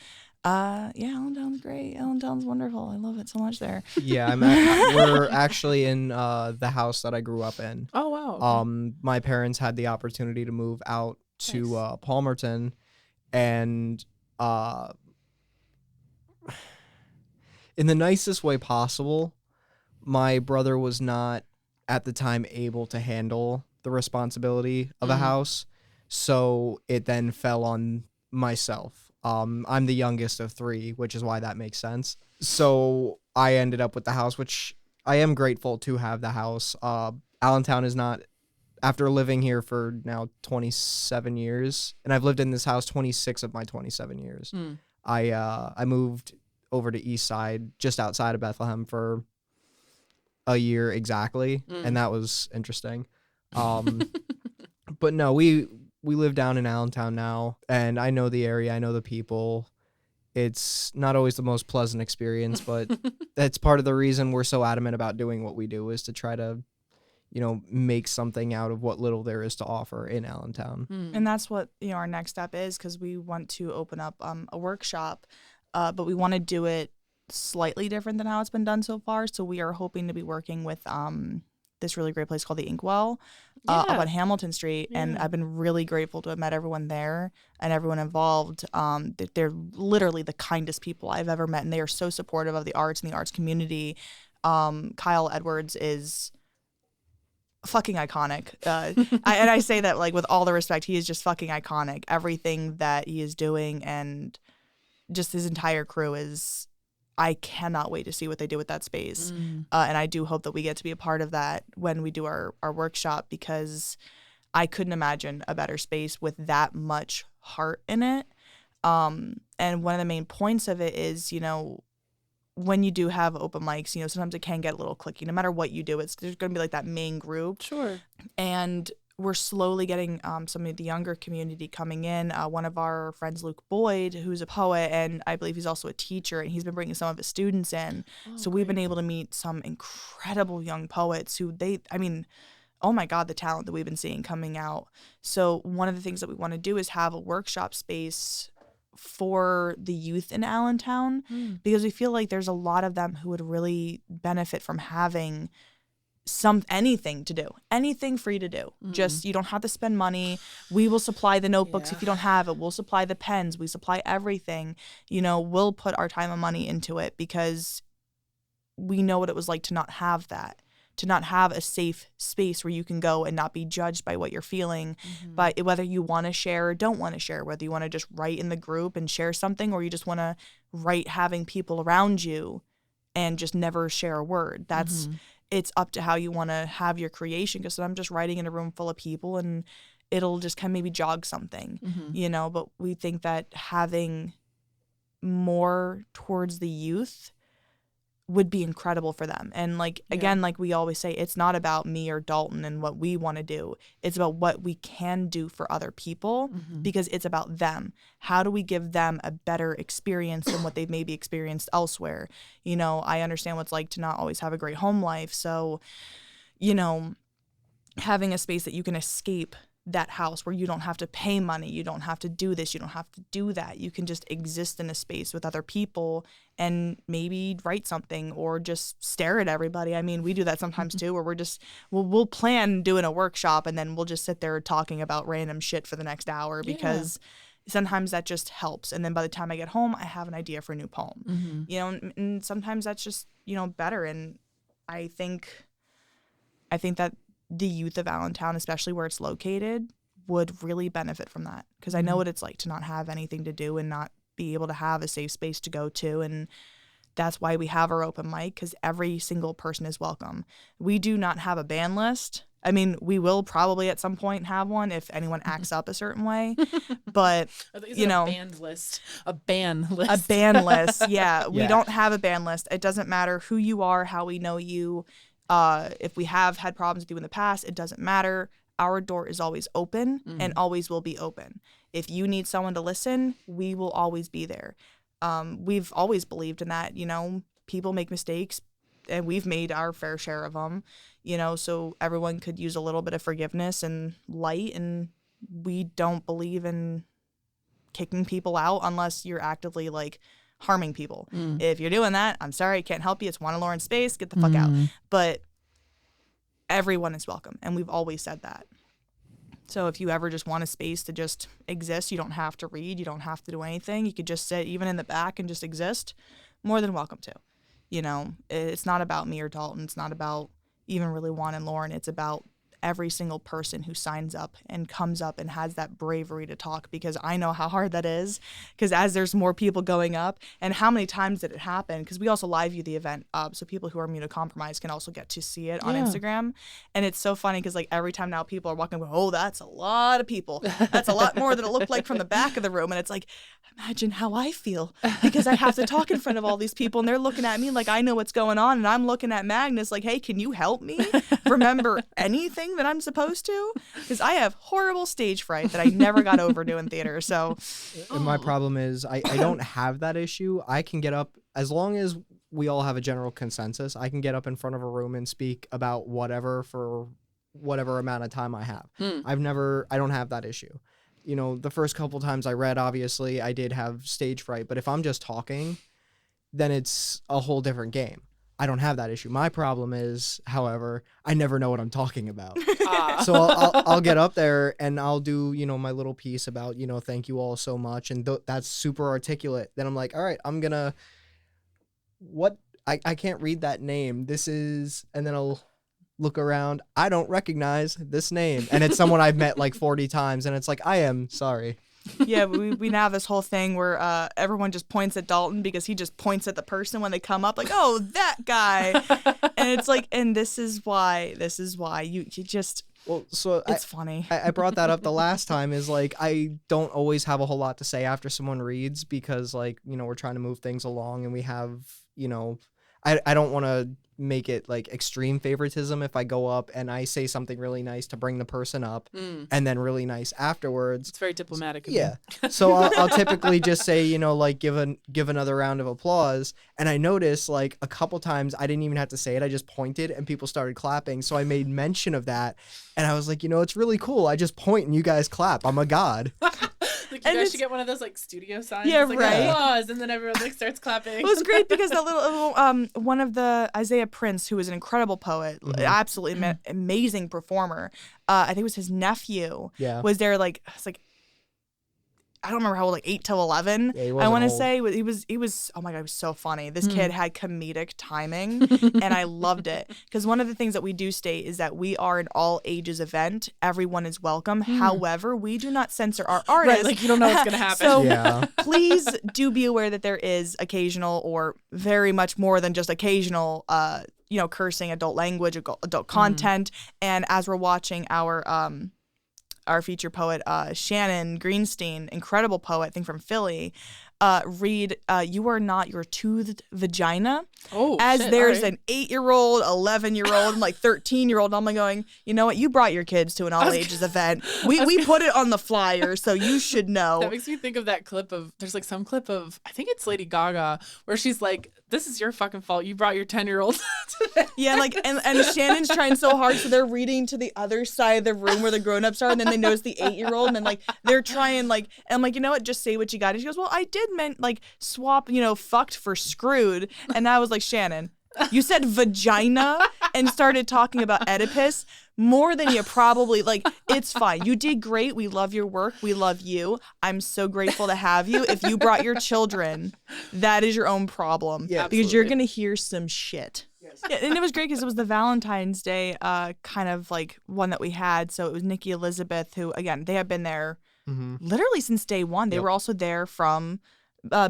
Allentown's great. Allentown's wonderful. I love it so much there. Yeah, we're actually in the house that I grew up in. Oh, wow. My parents had the opportunity to move out to Palmerton, and in the nicest way possible, my brother was not at the time able to handle the responsibility of a house, so it then fell on myself. I'm the youngest of 3, which is why that makes sense. So I ended up with the house, which I am grateful to have the house. Allentown is not, after living here for now 27 years, and I've lived in this house 26 of my 27 years. I moved over to East Side, just outside of Bethlehem, for a year exactly, and that was interesting. But no, we live down in Allentown now, and I know the area, I know the people. It's not always the most pleasant experience, but that's part of the reason we're so adamant about doing what we do, is to try to, make something out of what little there is to offer in Allentown. And that's what, our next step is, because we want to open up a workshop, but we want to do it slightly different than how it's been done so far. So we are hoping to be working with this really great place called the Inkwell up on Hamilton Street. And I've been really grateful to have met everyone there and everyone involved. They're literally the kindest people I've ever met, and they are so supportive of the arts and the arts community. Kyle Edwards is fucking iconic. And I say that like with all the respect. He is just fucking iconic. Everything that he is doing and just his entire crew is, I cannot wait to see what they do with that space. And I do hope that we get to be a part of that when we do our workshop, because I couldn't imagine a better space with that much heart in it. And one of the main points of it is, when you do have open mics, sometimes it can get a little cliquey. No matter what you do, there's going to be like that main group. Sure. And we're slowly getting some of the younger community coming in. One of our friends, Luke Boyd, who's a poet, and I believe he's also a teacher, and he's been bringing some of his students in. So we've been able to meet some incredible young poets who oh my God, the talent that we've been seeing coming out. So one of the things that we want to do is have a workshop space for the youth in Allentown, because we feel like there's a lot of them who would really benefit from having anything to do, anything free to do. Just, you don't have to spend money. We will supply the notebooks if you don't have it. We'll supply the pens. We supply everything. We'll put our time and money into it, because we know what it was like to not have that, to not have a safe space where you can go and not be judged by what you're feeling, but whether you want to share or don't want to share, whether you want to just write in the group and share something, or you just want to write having people around you and just never share a word. That's it's up to how you want to have your creation, because I'm just writing in a room full of people and it'll just kind of maybe jog something, but we think that having more towards the youth would be incredible for them. And again, like we always say, it's not about me or Daulton and what we want to do. It's about what we can do for other people, because it's about them. How do we give them a better experience than what they've maybe experienced elsewhere? I understand what it's like to not always have a great home life. So, having a space that you can escape that house, where you don't have to pay money, you don't have to do this, you don't have to do that. You can just exist in a space with other people and maybe write something or just stare at everybody. I mean, we do that sometimes too, where we'll plan doing a workshop and then we'll just sit there talking about random shit for the next hour, because sometimes that just helps. And then by the time I get home, I have an idea for a new poem, and sometimes that's just, better. And I think that the youth of Allentown, especially where it's located, would really benefit from that, because I know what it's like to not have anything to do and not be able to have a safe space to go to. And that's why we have our open mic, because every single person is welcome. We do not have a ban list. I mean, we will probably at some point have one if anyone acts up a certain way, but you know, a ban list. A ban list. A ban list. Yeah, we Yeah. don't have a ban list. It doesn't matter who you are, how we know you. If we have had problems with you in the past, it doesn't matter. Our door is always open and always will be open. If you need someone to listen, we will always be there. We've always believed in that. You know, people make mistakes, and we've made our fair share of them. You know, so everyone could use a little bit of forgiveness and light, and we don't believe in kicking people out unless you're actively like harming people. If you're doing that, I'm sorry, I can't help you. It's one of Lauren's space. Get the fuck out. But everyone is welcome, and we've always said that. So if you ever just want a space to just exist, you don't have to read, you don't have to do anything. You could just sit even in the back and just exist. More than welcome to. You know, it's not about me or Daulton. It's not about even really Juan and Lauren. It's about every single person who signs up and comes up and has that bravery to talk, because I know how hard that is, because as there's more people going up, and how many times did it happen, because we also live view the event, so people who are immunocompromised can also get to see it on Instagram. And it's so funny because like every time now people are walking, oh, that's a lot of people, that's a lot more than it looked like from the back of the room. And it's like, imagine how I feel, because I have to talk in front of all these people and they're looking at me like I know what's going on, and I'm looking at Magnus like, hey, can you help me remember anything that I'm supposed to? Because I have horrible stage fright that I never got over doing theater. So And my problem is I don't have that issue. I can get up, as long as we all have a general consensus, I can get up in front of a room and speak about whatever for whatever amount of time I have. I don't have that issue. You know, the first couple times I read, obviously I did have stage fright, but if I'm just talking, then it's a whole different game. I don't have that issue. My problem is, however, I never know what I'm talking about. So I'll get up there and I'll do, you know, my little piece about, you know, thank you all so much. And that's super articulate. Then I'm like, all right, I'm going to, I can't read that name. This is, and then I'll look around. I don't recognize this name. And it's someone I've met like 40 times. And it's like, I am sorry. yeah, we now have this whole thing where everyone just points at Daulton because he just points at the person when they come up, like, oh, that guy. And it's like, and this is why you just, Well, so it's funny. I brought that up the last time, is like, I don't always have a whole lot to say after someone reads, because like, you know, we're trying to move things along and we have, you know, I don't want to make it like extreme favoritism if I go up and I say something really nice to bring the person up and then really nice afterwards. It's very diplomatic. Yeah. So I'll typically just say, you know, like give another round of applause. And I noticed like a couple times I didn't even have to say it. I just pointed and people started clapping. So I made mention of that. And I was like, you know, it's really cool. I just point and you guys clap. I'm a god. Like, you guys should get one of those like studio signs. Yeah, it's like, right. Applause, and then everyone like starts clapping. It was great because that little one of the Isaiah Prince, who is an incredible poet, absolutely amazing performer. I think it was his nephew. Yeah. Was there like, it's like, I don't remember how old, like 8 to 11. Yeah, he I wasn't want to old. say he was. Oh my god, he was so funny. This kid had comedic timing, and I loved it. Because one of the things that we do state is that we are an all ages event. Everyone is welcome. However, we do not censor our artists. Right, like you don't know what's gonna happen. So Yeah. please do be aware that there is occasional, or very much more than just occasional, you know, cursing, adult language, adult content. And as we're watching our feature poet, Shannon Greenstein, incredible poet, I think from Philly, read You Are Not Your Toothed Vagina. Oh, as shit, there's all right. an 8-year-old, 11-year-old, and like 13-year-old. I'm like going, you know what? You brought your kids to an all ages event. We put it on the flyer, so you should know. That makes me think of that clip of, there's like some clip of, I think it's Lady Gaga, where she's like, this is your fucking fault. You brought your 10-year-old today. Yeah, like, and Shannon's trying so hard, so they're reading to the other side of the room where the grown-ups are, and then they notice the 8-year-old, and then like they're trying like, and I'm like, you know what? Just say what you got. And she goes, well, I did meant like swap, you know, fucked for screwed, and I was like, Shannon, you said vagina and started talking about Oedipus more than you probably, like, it's fine. You did great. We love your work. We love you. I'm so grateful to have you. If you brought your children, that is your own problem. Yeah, because you're absolutely. going to hear some shit. Yeah, and it was great because it was the Valentine's Day kind of like one that we had. So it was Nikki Elizabeth, who, again, they have been there literally since day one. They were also there from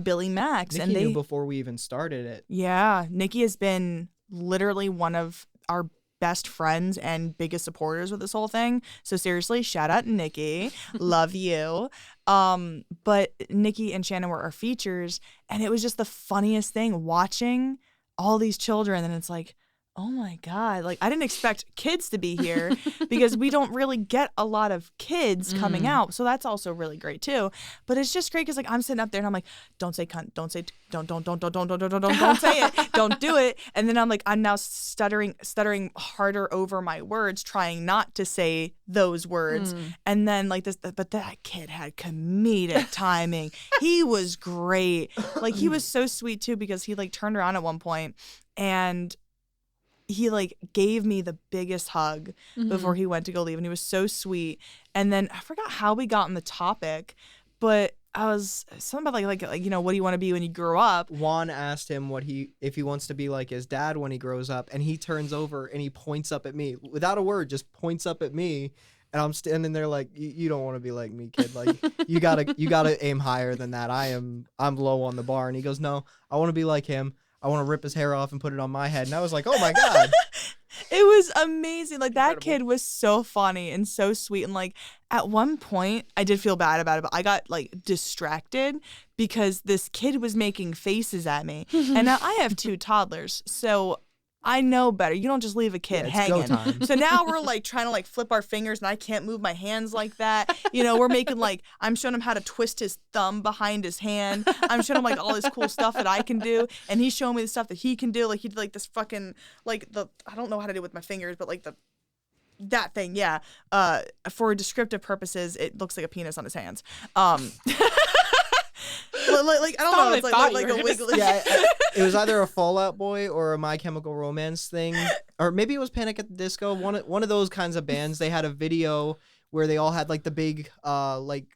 Billy Max. Nikki and they knew before we even started it. Yeah, Nikki has been literally one of our best friends and biggest supporters with this whole thing. So seriously, shout out Nikki. Love you. But Nikki and Shannon were our features, and it was just the funniest thing watching all these children, and it's like, oh my God, like I didn't expect kids to be here because we don't really get a lot of kids coming out. So that's also really great too. But it's just great because like I'm sitting up there and I'm like, don't say cunt, don't say, don't say it, don't do it. And then I'm now stuttering harder over my words, trying not to say those words. And then like this, but that kid had comedic timing. He was great. Like he was so sweet too because he like turned around at one point and he like gave me the biggest hug before he went to go leave, and he was so sweet. And then I forgot how we got on the topic, but I was something about like what do you want to be when you grow up? Juan asked him if he wants to be like his dad when he grows up, and he turns over and he points up at me without a word, just points up at me, and I'm standing there like, you don't want to be like me, kid. Like you gotta aim higher than that. I'm low on the bar, and he goes, no, I want to be like him. I want to rip his hair off and put it on my head. And I was like, oh my God. It was amazing. Like that kid was so funny and so sweet. And like at one point I did feel bad about it, but I got like distracted because this kid was making faces at me. And now I have 2 toddlers. So I know better. You don't just leave a kid hanging. Go time. So now we're like trying to like flip our fingers, and I can't move my hands like that. We're making like, I'm showing him how to twist his thumb behind his hand. I'm showing him like all this cool stuff that I can do, and he's showing me the stuff that he can do. Like he did like this fucking like I don't know how to do it with my fingers, but like that thing, yeah. For descriptive purposes, it looks like a penis on his hands. Like I don't know, it's like a wiggly. Yeah, it was either a Fallout Boy or a My Chemical Romance thing, or maybe it was Panic at the Disco. One of those kinds of bands. They had a video where they all had like the big like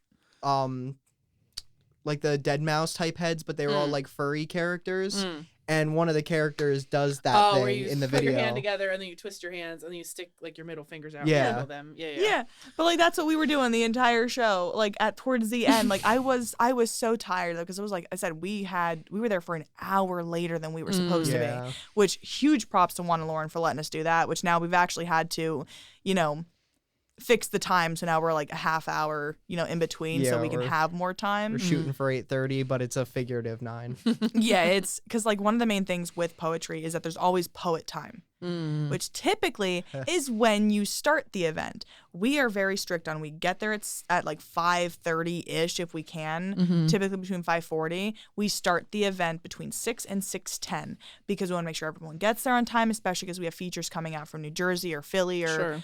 the Dead Mouse type heads, but they were all like furry characters. And one of the characters does that thing where you in the put video. your hand together and then you twist your hands and then you stick like your middle fingers out. Yeah. And wiggle them. Yeah. But like that's what we were doing the entire show. Like towards the end, like I was so tired though, because it was like I said, we were there for an hour later than we were supposed to be. Which huge props to Juan and Lauren for letting us do that. Which now we've actually had to, fix the time, so now we're like a half hour in between, so we can have more time. We're shooting for 8:30, but it's a figurative 9. Yeah, it's because like one of the main things with poetry is that there's always poet time, which typically is when you start the event. We are very strict on, we get there at like 5:30-ish if we can, typically between 5:40. We start the event between 6 and 6:10 because we want to make sure everyone gets there on time, especially because we have features coming out from New Jersey or Philly or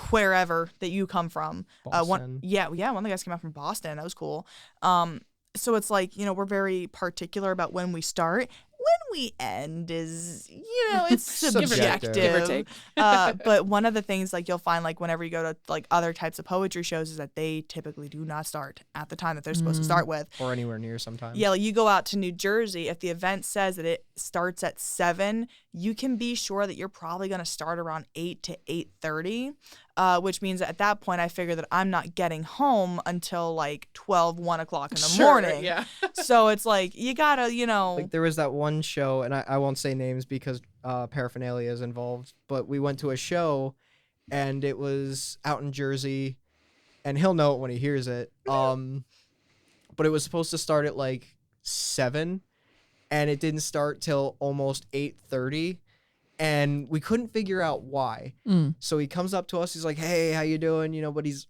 wherever that you come from. One of the guys came out from Boston. That was cool. So it's like, we're very particular about when we start. When we end is, it's subjective. Give or take. But one of the things like you'll find like whenever you go to like other types of poetry shows is that they typically do not start at the time that they're supposed to start with. Or anywhere near sometimes. Yeah, like you go out to New Jersey, if the event says that it starts at 7, you can be sure that you're probably going to start around 8 to 8:30, which means that at that point I figure that I'm not getting home until like 12, 1 o'clock in the morning. Yeah. So it's like you gotta, Like there was that one show, and I won't say names because paraphernalia is involved, but we went to a show and it was out in Jersey, and he'll know it when he hears it. But it was supposed to start at like 7, and it didn't start till almost 8:30, and we couldn't figure out why. So he comes up to us, he's like, "Hey, how you doing?" But he's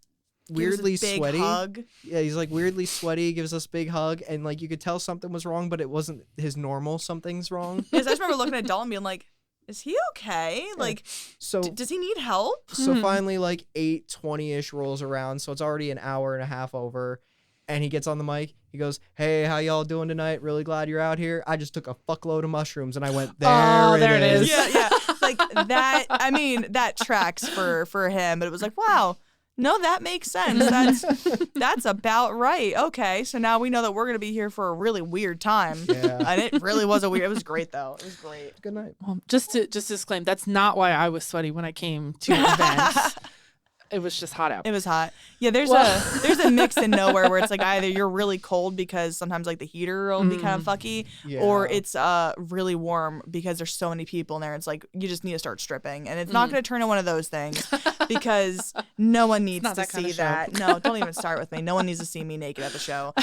weirdly sweaty. Hug. Yeah, he's like weirdly sweaty, gives us a big hug, and like you could tell something was wrong, but it wasn't his normal something's wrong. Yes, I just remember looking at Daulton being like, is he okay? Yeah. Like, So does he need help? So finally, like 8:20-ish rolls around, so it's already an hour and a half over, and he gets on the mic. He goes, "Hey, how y'all doing tonight? Really glad you're out here. I just took a fuckload of mushrooms," and I went, there it is. Yeah. Like that. I mean, that tracks for him, but it was like, wow. No, that makes sense. That's about right. Okay, so now we know that we're gonna be here for a really weird time. Yeah. And it really was it was great though. It was great. Good night. Well, just to disclaim, that's not why I was sweaty when I came to the event. It was just hot out. It was hot. Yeah, there's a mix in nowhere where it's like either you're really cold because sometimes like the heater will be kind of fucky, or it's really warm because there's so many people in there. It's like you just need to start stripping, and it's not going to turn into one of those things because no one needs to see that. No, don't even start with me. No one needs to see me naked at the show.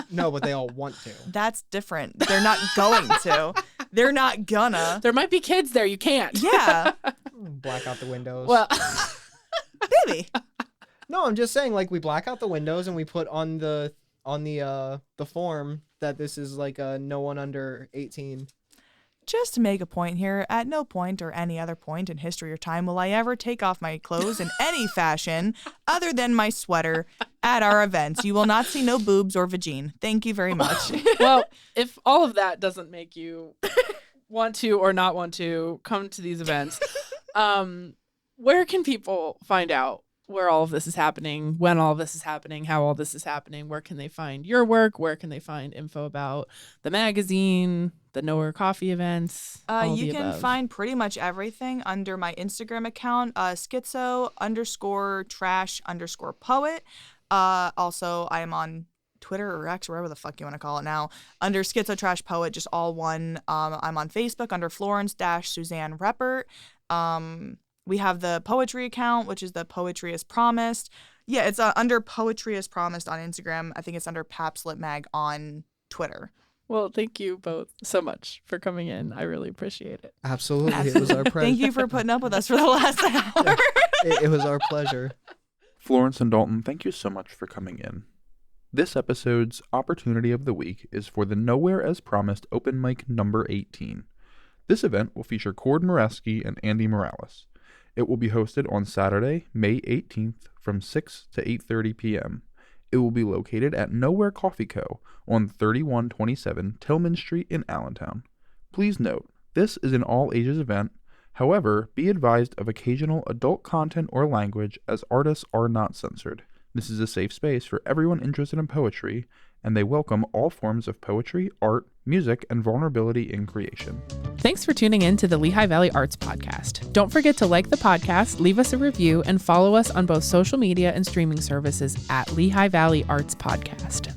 No, but they all want to. That's different. They're not going to. They're not gonna. There might be kids there. You can't. Yeah. Black out the windows. Well, Maybe. No, I'm just saying, like, we black out the windows and we put on the form that this is like no one under 18. Just to make a point here, at no point or any other point in history or time will I ever take off my clothes in any fashion other than my sweater at our events. You will not see no boobs or vagine. Thank you very much. well, if all of that doesn't make you want to or not want to come to these events, where can people find out where all of this is happening, when all of this is happening, how all this is happening? Where can they find your work? Where can they find info about the magazine, the Nowhere Coffee events? You can find pretty much everything under my Instagram account, schizo_trash_poet. Also, I am on Twitter or X, or whatever the fuck you want to call it now, under Schizo Trash Poet, just all one. I'm on Facebook under Florence-Susanne Reppert. We have the poetry account, which is the Poetry as Promised. Yeah, it's under Poetry as Promised on Instagram. I think it's under Papslit Mag on Twitter. Well, thank you both so much for coming in. I really appreciate it. Absolutely. It was our pleasure. Thank you for putting up with us for the last hour. It was our pleasure. Florence and Daulton, thank you so much for coming in. This episode's opportunity of the week is for the Nowhere as Promised Open Mic number 18. This event will feature Cord Moreski and Andy Morales. It will be hosted on Saturday, May 18th from 6 to 8:30 p.m. It will be located at Nowhere Coffee Co. on 3127 Tillman Street in Allentown. Please note, this is an all-ages event. However, be advised of occasional adult content or language, as artists are not censored. This is a safe space for everyone interested in poetry, and they welcome all forms of poetry, art, music, and vulnerability in creation. Thanks for tuning in to the Lehigh Valley Arts Podcast. Don't forget to like the podcast, leave us a review, and follow us on both social media and streaming services at Lehigh Valley Arts Podcast.